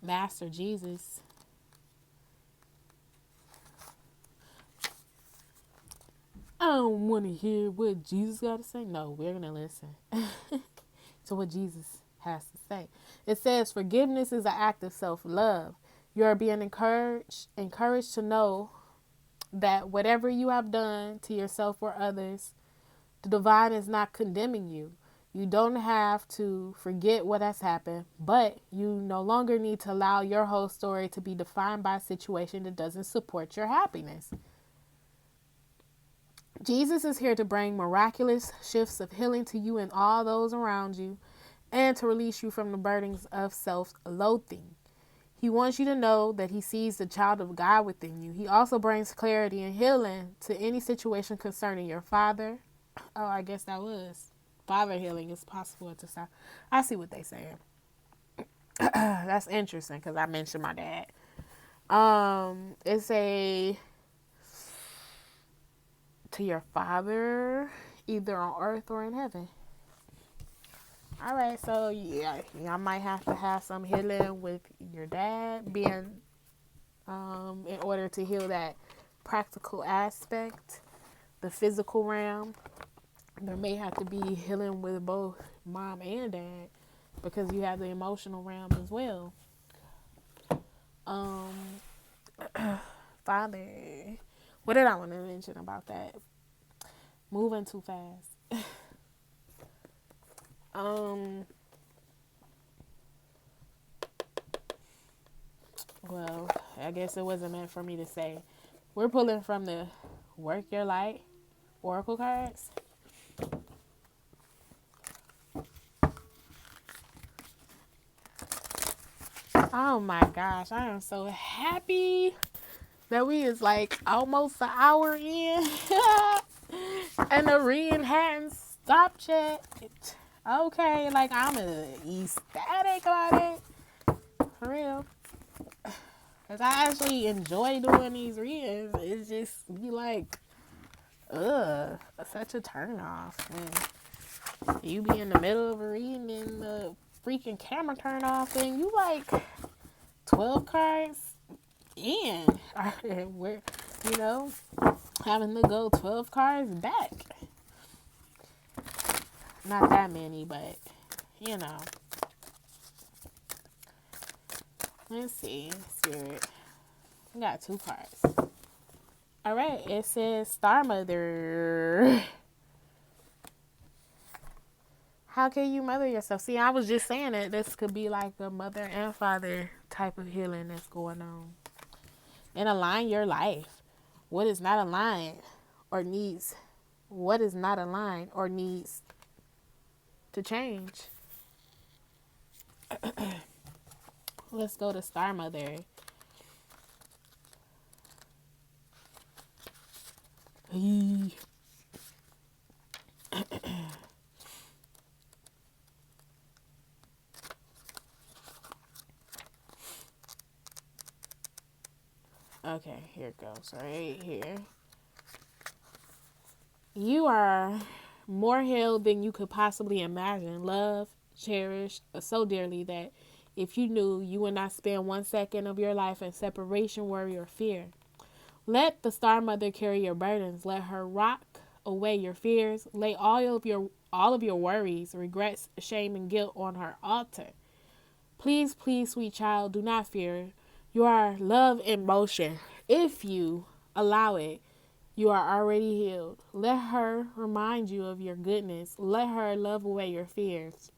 Master Jesus. I don't want to hear what Jesus got to say. No, we're going to listen to what Jesus has to say. It says forgiveness is an act of self-love. You are being encouraged to know that whatever you have done to yourself or others, the divine is not condemning you. You don't have to forget what has happened, but you no longer need to allow your whole story to be defined by a situation that doesn't support your happiness. Jesus is here to bring miraculous shifts of healing to you and all those around you, and to release you from the burdens of self-loathing. He wants you to know that he sees the child of God within you. He also brings clarity and healing to any situation concerning your father. Oh, I guess that was father healing is possible at this time. I see what they saying. That's interesting because I mentioned my dad. It's a to your father, either on earth or in heaven. All right, so yeah, y'all might have to have some healing with your dad being, in order to heal that practical aspect, the physical realm. There may have to be healing with both mom and dad because you have the emotional realm as well. Father, what did I want to mention about that? Moving too fast. Well, I guess it wasn't meant for me to say. We're pulling from the Work Your Light Oracle cards. Oh my gosh, I am so happy that we is like almost an hour in and the reading hadn't stopped yet. Okay, like I'm ecstatic about it. For real. Because I actually enjoy doing these readings. It's just be like, such a turn off. And you be in the middle of a reading and the freaking camera turn off and you like 12 cards in. We're, having to go 12 cards back. Not that many, but, Let's see. Spirit. We got 2 cards. All right. It says Star Mother. How can you mother yourself? See, I was just saying that this could be like a mother and father type of healing that's going on. And align your life. What is not aligned or needs to change. Let's go to Star Mother. Okay, here it goes right here. You are more healed than you could possibly imagine. Loved, cherished so dearly that if you knew, you would not spend 1 second of your life in separation, worry, or fear. Let the Star Mother carry your burdens. Let her rock away your fears. Lay all of your worries, regrets, shame, and guilt on her altar. Please, please, sweet child, do not fear. You are love in motion. If you allow it, you are already healed. Let her remind you of your goodness. Let her love away your fears.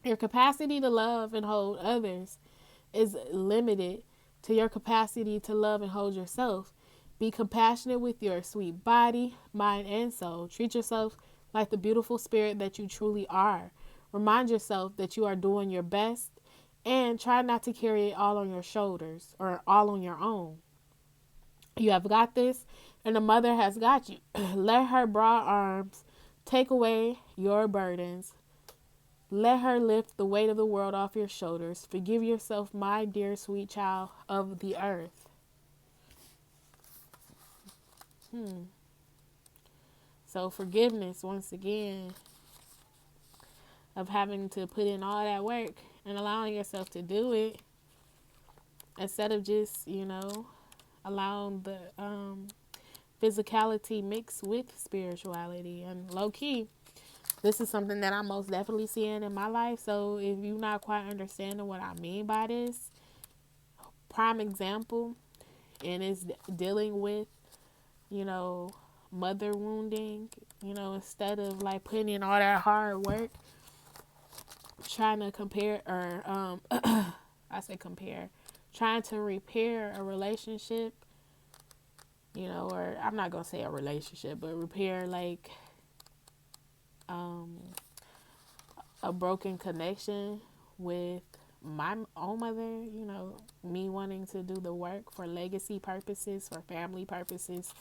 Your capacity to love and hold others is limited to your capacity to love and hold yourself. Be compassionate with your sweet body, mind, and soul. Treat yourself like the beautiful spirit that you truly are. Remind yourself that you are doing your best and try not to carry it all on your shoulders or all on your own. You have got this, and the mother has got you. Let her broad arms take away your burdens. Let her lift the weight of the world off your shoulders. Forgive yourself, my dear sweet child of the earth. So forgiveness, once again, of having to put in all that work and allowing yourself to do it instead of just, allowing the physicality mixed with spirituality. And low key, This is something that I'm most definitely seeing in my life. So if you're not quite understanding what I mean by this, prime example, and it's dealing with, you know, mother wounding, you know, instead of like putting in all that hard work, trying to compare, or, I say compare, trying to repair a relationship, you know, or I'm not going to say a relationship, but repair like, um, a broken connection with my own mother, you know, me wanting to do the work for legacy purposes, for family purposes,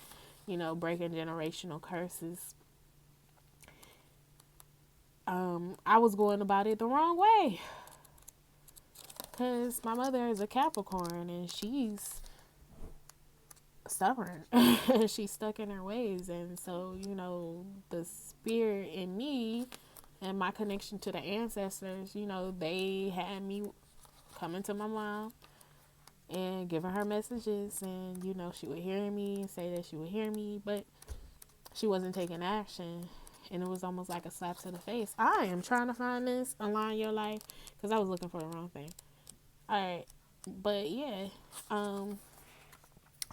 you know, breaking generational curses. I was going about it the wrong way because my mother is a Capricorn and she's stubborn. She's stuck in her ways. And so, you know, the spirit in me and my connection to the ancestors, you know, they had me coming to my mom and giving her messages, and you know she would hear me and say that she would hear me, but she wasn't taking action, and it was almost like a slap to the face. I am trying to find this Align Your Life because I was looking for the wrong thing. All right, but yeah,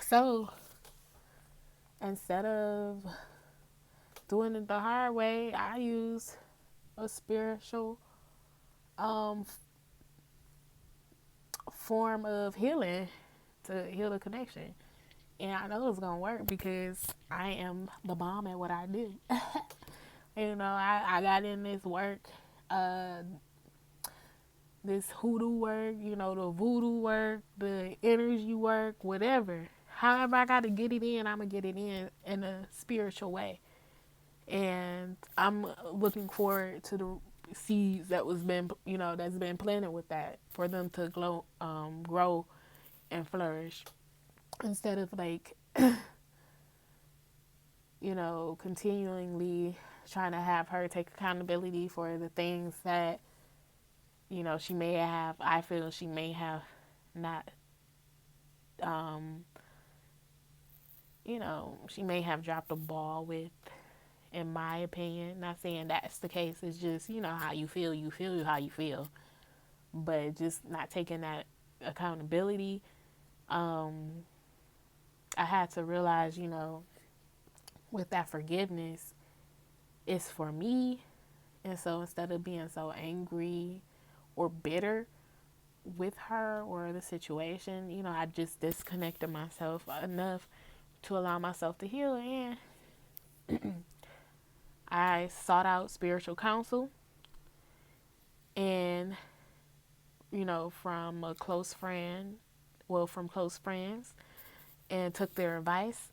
so instead of doing it the hard way, I use a spiritual form of healing to heal the connection. And I know it's gonna work because I am the bomb at what I do. You know, I got in this work, uh, this hoodoo work, you know, the voodoo work, the energy work, whatever. However I gotta get it in, I'm gonna get it in a spiritual way. And I'm looking forward to the seeds that was been, you know, that's been planted with that, for them to grow and flourish, instead of like, you know, continually trying to have her take accountability for the things that, you know, she may have, I feel she may have not, you know, she may have dropped the ball with, in my opinion. Not saying that's the case. It's just, you know, how you feel how you feel. But just not taking that accountability. I had to realize, you know, with that forgiveness, it's for me. And so instead of being so angry or bitter with her or the situation, you know, I just disconnected myself enough to allow myself to heal. And I sought out spiritual counsel, and, you know, from a close friend, well, from close friends, and took their advice.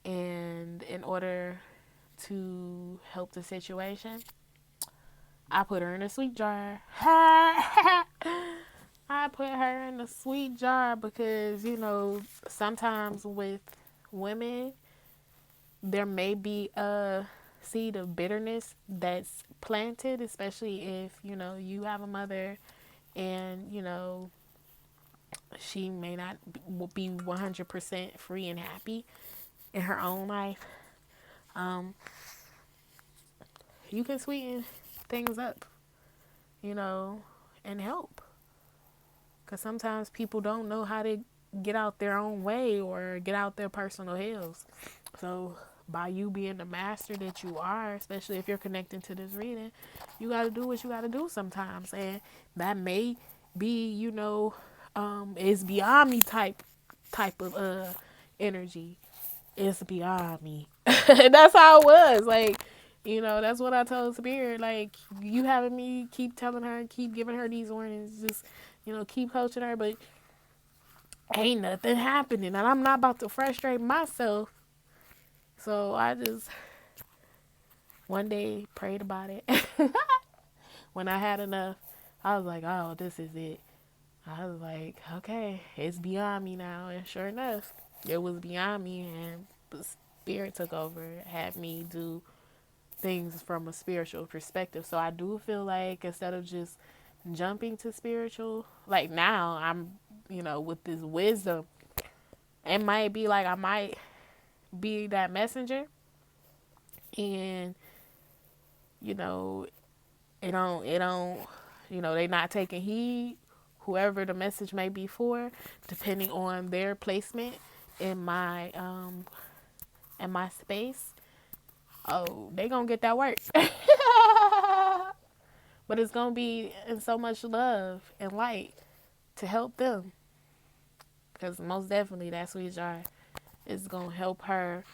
And in order to help the situation, I put her in a sweet jar. I put her in a sweet jar because, you know, sometimes with women, there may be a seed of bitterness that's planted, especially if, you know, you have a mother and, you know, she may not be 100% free and happy in her own life. You can sweeten things up, you know, and help. Because sometimes people don't know how to get out their own way or get out their personal hills. So by you being the master that you are, especially if you're connecting to this reading, you got to do what you got to do sometimes. And that may be, you know, it's beyond me type of energy. It's beyond me. That's how it was. Like, you know, that's what I told Spirit. Like, you having me keep telling her, keep giving her these warnings, just, you know, keep coaching her, but ain't nothing happening. And I'm not about to frustrate myself. So I just one day prayed about it. When I had enough, I was like, oh, this is it. I was like, okay, it's beyond me now. And sure enough, it was beyond me, and the Spirit took over, had me do things from a spiritual perspective. So I do feel like instead of just jumping to spiritual, like now I'm, you know, with this wisdom, it might be like I might be that messenger, and you know, it don't, they not taking heed, whoever the message may be for, depending on their placement in my space. Oh, they gonna get that work. But it's gonna be in so much love and light to help them. Because most definitely that sweet jar is gonna help her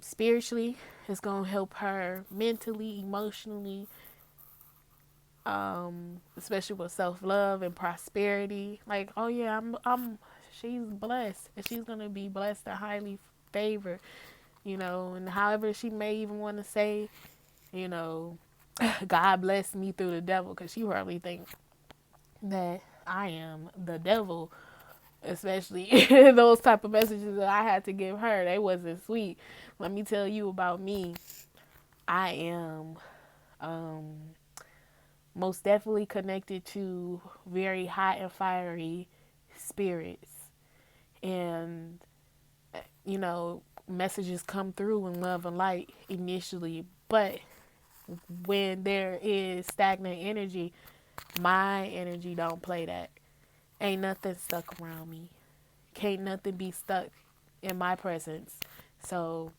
spiritually. It's gonna help her mentally, emotionally, especially with self-love and prosperity. Like, oh yeah, she's blessed, and she's gonna be blessed and highly favored, and however she may even want to say, you know God blessed me through the devil, because she probably think that I am the devil, especially those type of messages that I had to give her. They wasn't sweet. Let me tell you about me. I am most definitely connected to very hot and fiery spirits. And, messages come through in love and light initially. But when there is stagnant energy, my energy don't play that. Ain't nothing stuck around me. Can't nothing be stuck in my presence. So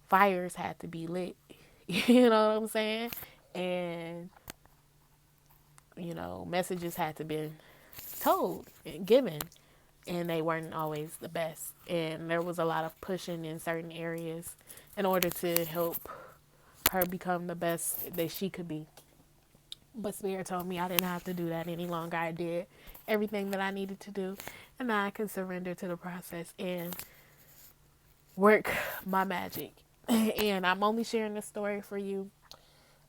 fires had to be lit. You know what I'm saying? And, messages had to be told and given. And they weren't always the best. And there was a lot of pushing in certain areas in order to help her become the best that she could be. But Spirit told me I didn't have to do that any longer. I did everything that I needed to do. And now I can surrender to the process and work my magic. And I'm only sharing this story for you,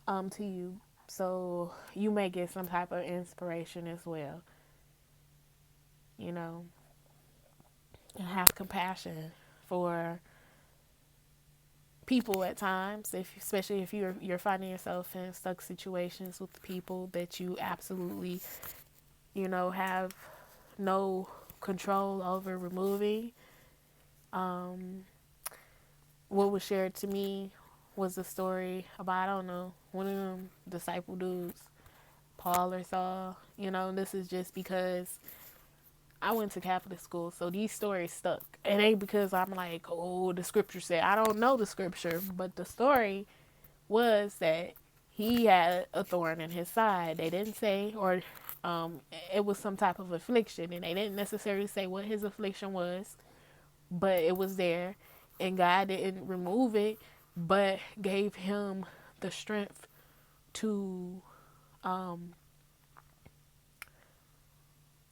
to you. So you may get some type of inspiration as well. And have compassion for people at times, especially if you're finding yourself in stuck situations with people that you absolutely, have no control over removing. What was shared to me was a story about, I don't know, one of them disciple dudes, Paul or Saul. This is just because I went to Catholic school, so these stories stuck. It ain't because I'm like, oh, the scripture said. I don't know the scripture, but the story was that he had a thorn in his side. They didn't say, or it was some type of affliction, and they didn't necessarily say what his affliction was, but it was there, and God didn't remove it, but gave him the strength to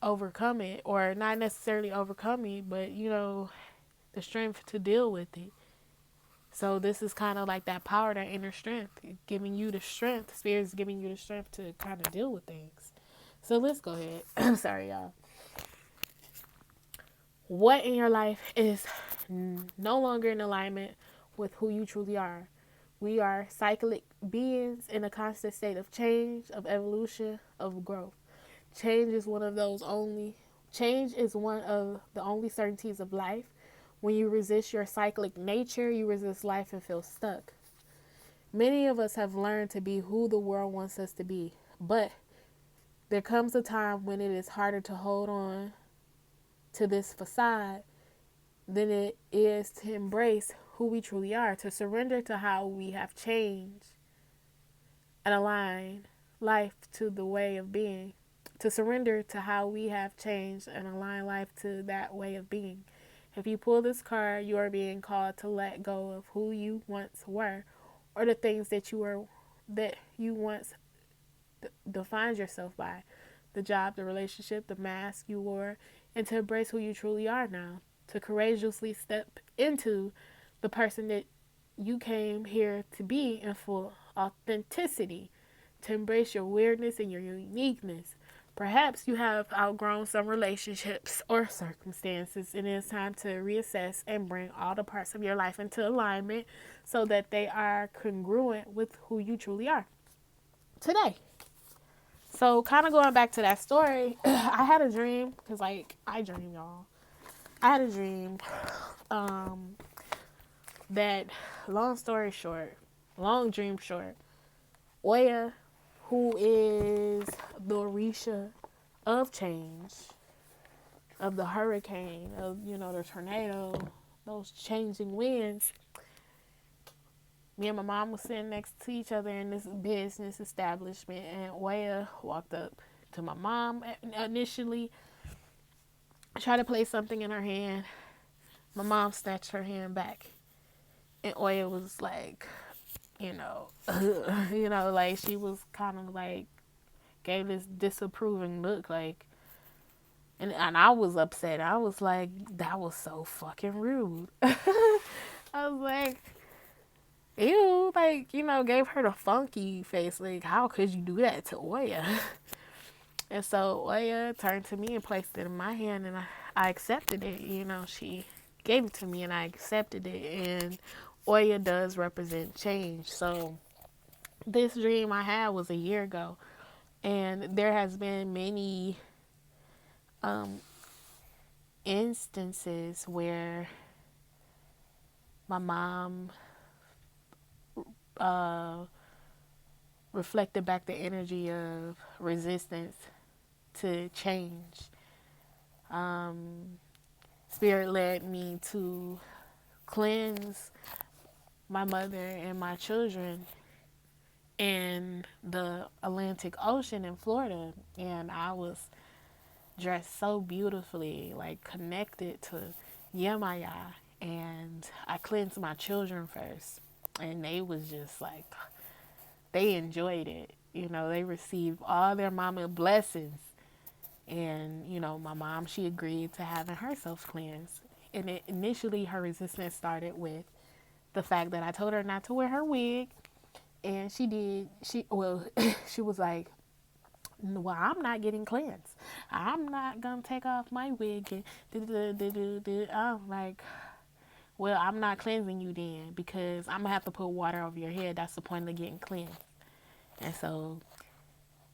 overcome it, or not necessarily overcome it, but the strength to deal with it. So this is kind of like that power, that inner strength, giving you the strength. Spirit's giving you the strength to kind of deal with things. So let's go ahead. I'm sorry, y'all. What in your life is no longer in alignment with who you truly are? We are cyclic beings in a constant state of change, of evolution, of growth. Change is one of the only certainties of life. When you resist your cyclic nature, you resist life and feel stuck. Many of us have learned to be who the world wants us to be, but there comes a time when it is harder to hold on to this facade than it is to embrace who we truly are, to surrender to how we have changed and align life to the way of being. To surrender to how we have changed and align life to that way of being. If you pull this card, you are being called to let go of who you once were, or the things that you once defined yourself by. The job, the relationship, the mask you wore, and to embrace who you truly are now. To courageously step into the person that you came here to be in full authenticity. To embrace your weirdness and your uniqueness. Perhaps you have outgrown some relationships or circumstances, and it's time to reassess and bring all the parts of your life into alignment so that they are congruent with who you truly are today. So kind of going back to that story, I had a dream, because I dream, y'all. I had a dream that, long story short, long dream short, Oya, who is the Orisha of change, of the hurricane, of, the tornado, those changing winds. Me and my mom was sitting next to each other in this business establishment, and Oya walked up to my mom initially, tried to place something in her hand. My mom snatched her hand back, and Oya was like, like she was kind of like gave this disapproving look, like, and I was upset. I was like, that was so fucking rude. I was like, ew, like, gave her the funky face. Like, how could you do that to Oya? And so Oya turned to me and placed it in my hand, and I accepted it. She gave it to me, and I accepted it. And Oya does represent change. So this dream I had was a year ago, and there has been many instances where my mom reflected back the energy of resistance to change. Spirit led me to cleanse my mother and my children in the Atlantic Ocean in Florida, and I was dressed so beautifully, like connected to Yemaya, and I cleansed my children first, and they was just like, they enjoyed it. They received all their mama blessings, and my mom, she agreed to having herself cleansed. And initially her resistance started with the fact that I told her not to wear her wig, and she did. She was like, well, I'm not getting cleansed. I'm not gonna take off my wig. And I'm like, well, I'm not cleansing you then, because I'm gonna have to put water over your head. That's the point of getting cleansed. And so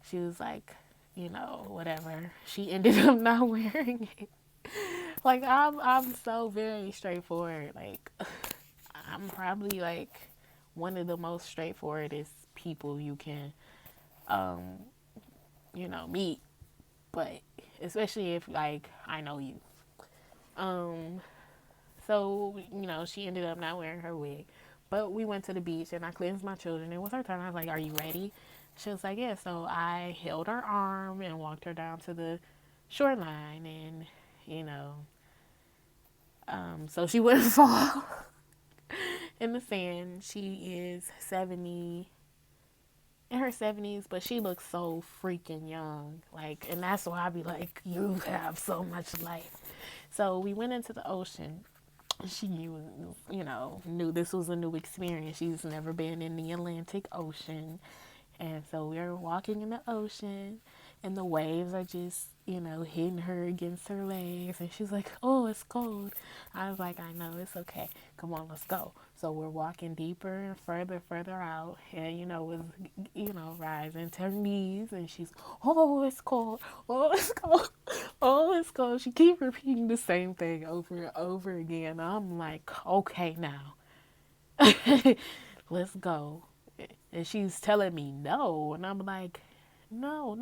she was like, whatever. She ended up not wearing it. Like, I'm so very straightforward. Like, I'm probably like one of the most straightforwardest people you can meet, but especially if, like, I know you. So, she ended up not wearing her wig, but we went to the beach and I cleansed my children. It was her turn. I was like, are you ready? She was like, yeah. So I held her arm and walked her down to the shoreline, and, so she wouldn't fall in the sand. She is 70, in her 70s, but she looks so freaking young. Like, and that's why I be like, you have so much life. So we went into the ocean. She, knew this was a new experience. She's never been in the Atlantic Ocean. And so we were walking in the ocean, and the waves are just, hitting her against her legs. And she's like, oh, it's cold. I was like, I know, it's okay. Come on, let's go. So we're walking deeper and further out. And, with, rising to her knees. And she's, oh, it's cold. Oh, it's cold. Oh, it's cold. She keep repeating the same thing over and over again. I'm like, okay, now. Let's go. And she's telling me no. And I'm like, no.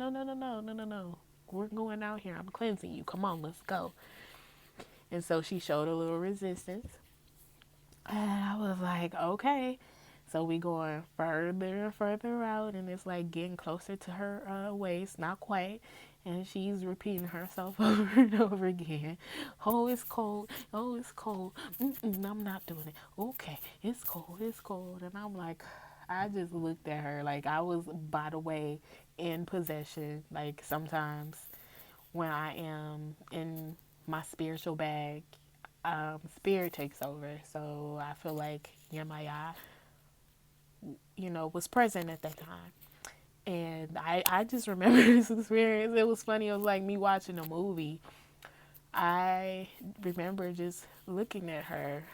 We're going out here. I'm cleansing you. Come on, let's go. And so she showed a little resistance. And I was like, okay. So we going further and further out. And it's like getting closer to her waist. Not quite. And she's repeating herself over and over again. Oh, it's cold. Oh, it's cold. I'm not doing it. Okay, it's cold. It's cold. And I'm like, I just looked at her like I was, by the way, in possession. Like, sometimes when I am in my spiritual bag, spirit takes over. So I feel like Yemaya, was present at that time. And I just remember this experience. It was funny. It was like me watching a movie. I remember just looking at her,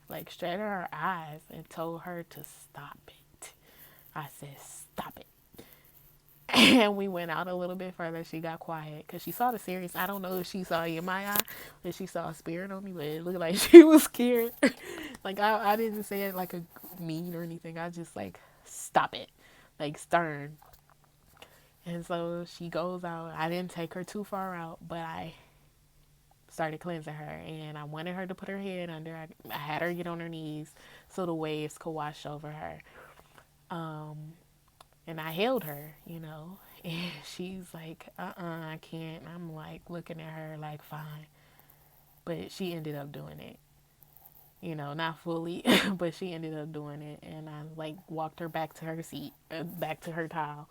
like straight in her eyes, and told her to stop it. I said, stop it. And we went out a little bit further. She got quiet because she saw the series. I don't know if she saw it in my eye, if she saw a spirit on me, but it looked like she was scared. Like, I didn't say it like a mean or anything. I just like, stop it, like stern. And so she goes out. I didn't take her too far out, but I started cleansing her, and I wanted her to put her head under. I had her get on her knees so the waves could wash over her. And I held her, and she's like, I can't. I'm like looking at her like, fine. But she ended up doing it, not fully, but she ended up doing it. And I like walked her back to her seat, back to her towel.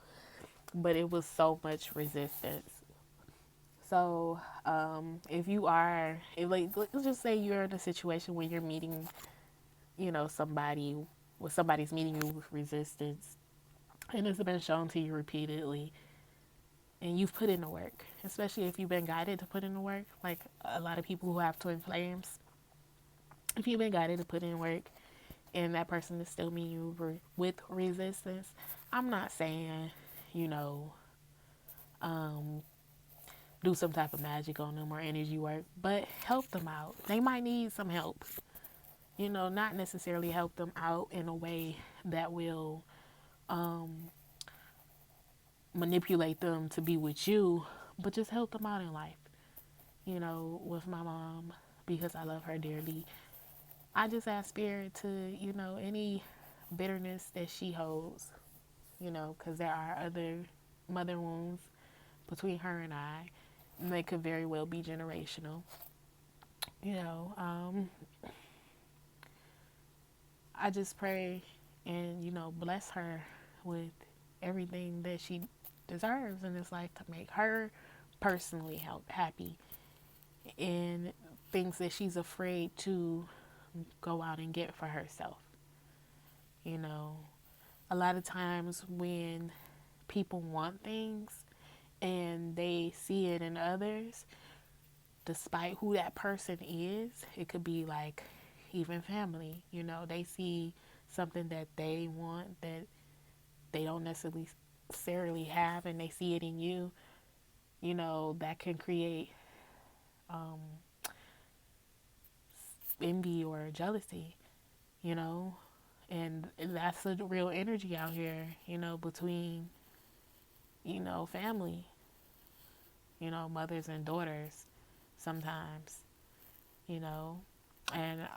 But it was so much resistance. So if you are, let's just say you're in a situation where you're meeting, somebody, where somebody's meeting you with resistance, and it's been shown to you repeatedly, and you've put in the work, especially if you've been guided to put in the work, like a lot of people who have twin flames, if you've been guided to put in work and that person is still meeting you with resistance, I'm not saying, do some type of magic on them or energy work, but help them out. They might need some help, not necessarily help them out in a way that will manipulate them to be with you, but just help them out in life. With my mom, because I love her dearly, I just ask Spirit to, any bitterness that she holds, because there are other mother wounds between her and I, and they could very well be generational. I just pray and, bless her with everything that she deserves in this life to make her personally happy, and things that she's afraid to go out and get for herself. A lot of times when people want things and they see it in others, despite who that person is, it could be like even family, they see something that they want that they don't necessarily have, and they see it in you, that can create envy or jealousy, and that's a real energy out here, between, family, mothers and daughters sometimes, and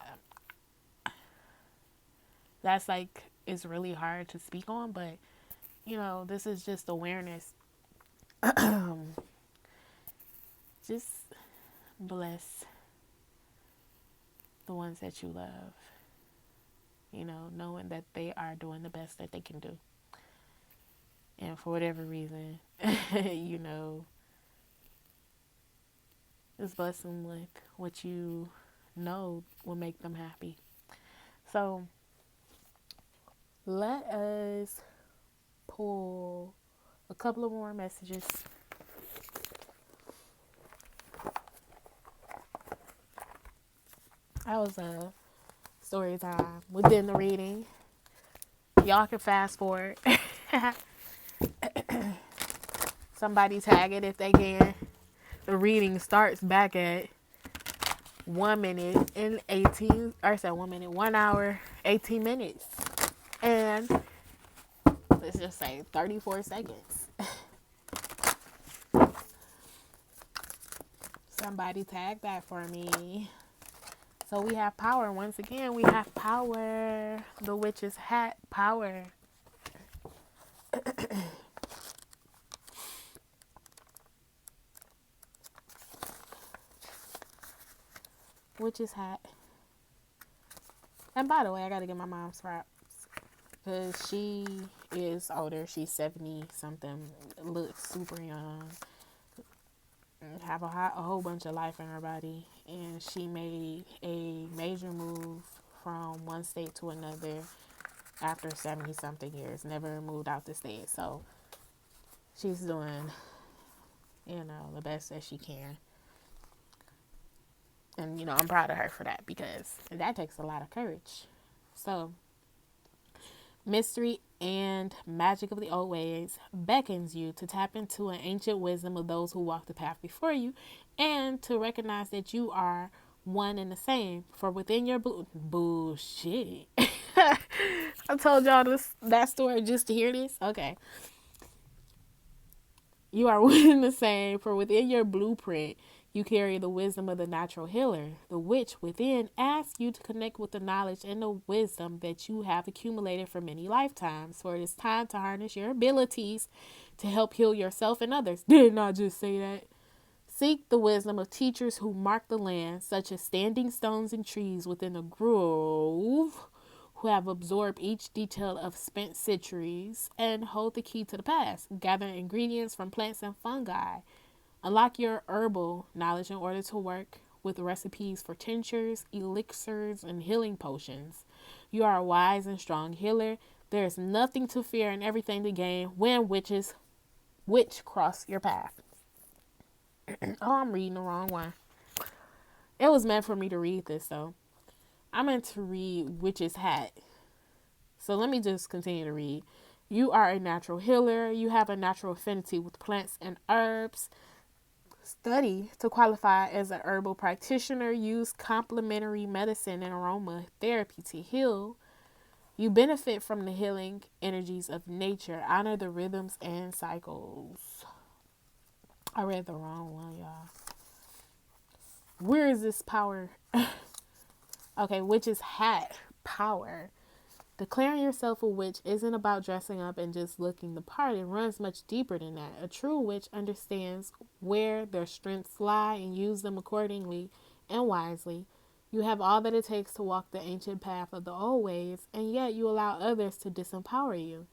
that's like, it's really hard to speak on, but, this is just awareness. Just bless the ones that you love, knowing that they are doing the best that they can do. And for whatever reason, just bless them with what you know will make them happy. So let us pull a couple of more messages. That was a story time within the reading. Y'all can fast forward. Somebody tag it if they can. The reading starts back at 1 minute and 18, or I said 1 minute, 1 hour, 18 minutes. And let's just say 34 seconds. Somebody tag that for me. So we have power. Once again, we have power. The witch's hat, power. Witch's hat. And by the way, I gotta get my mom's props, because she is older. She's 70 something. Looks super young. Have a whole bunch of life in her body. And she made a major move from one state to another after 70 something years. Never moved out the state. So she's doing, the best that she can. And, I'm proud of her for that, because that takes a lot of courage. So, mystery and magic of the old ways beckons you to tap into an ancient wisdom of those who walk the path before you, and to recognize that you are one and the same. For within your bullshit, I told y'all that story just to hear this. Okay. You are within the same, for within your blueprint, you carry the wisdom of the natural healer. The witch within asks you to connect with the knowledge and the wisdom that you have accumulated for many lifetimes. For it is time to harness your abilities to help heal yourself and others. Did not just say that. Seek the wisdom of teachers who mark the land, such as standing stones and trees within a grove, who have absorbed each detail of spent centuries and hold the key to the past. Gather ingredients from plants and fungi. Unlock your herbal knowledge in order to work with recipes for tinctures, elixirs, and healing potions. You are a wise and strong healer. There is nothing to fear and everything to gain when witch cross your path. Oh, I'm reading the wrong one. It was meant for me to read this though. I meant to read Witch's Hat. So let me just continue to read. You are a natural healer. You have a natural affinity with plants and herbs. Study to qualify as a herbal practitioner. Use complementary medicine and aromatherapy to heal. You benefit from the healing energies of nature. Honor the rhythms and cycles. I read the wrong one, y'all. Where is this power? Okay, witch's hat. Power. Declaring yourself a witch isn't about dressing up and just looking the part. It runs much deeper than that. A true witch understands where their strengths lie and use them accordingly and wisely. You have all that it takes to walk the ancient path of the old ways, and yet you allow others to disempower you.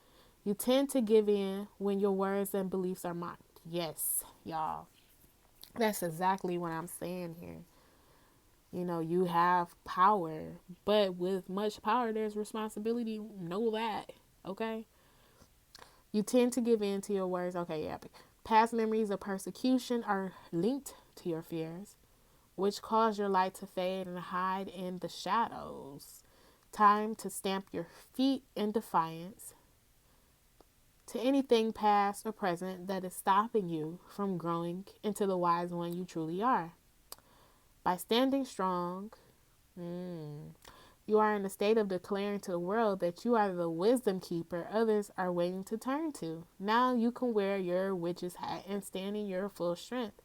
You tend to give in when your words and beliefs are mocked. Yes, y'all. That's exactly what I'm saying here. You know, you have power, but with much power, there's responsibility. Know that, okay? You tend to give in to your words. Okay, yeah. Past memories of persecution are linked to your fears, which cause your light to fade and hide in the shadows. Time to stamp your feet in defiance to anything past or present that is stopping you from growing into the wise one you truly are. By standing strong, you are in a state of declaring to the world that you are the wisdom keeper others are waiting to turn to. Now you can wear your witch's hat and stand in your full strength.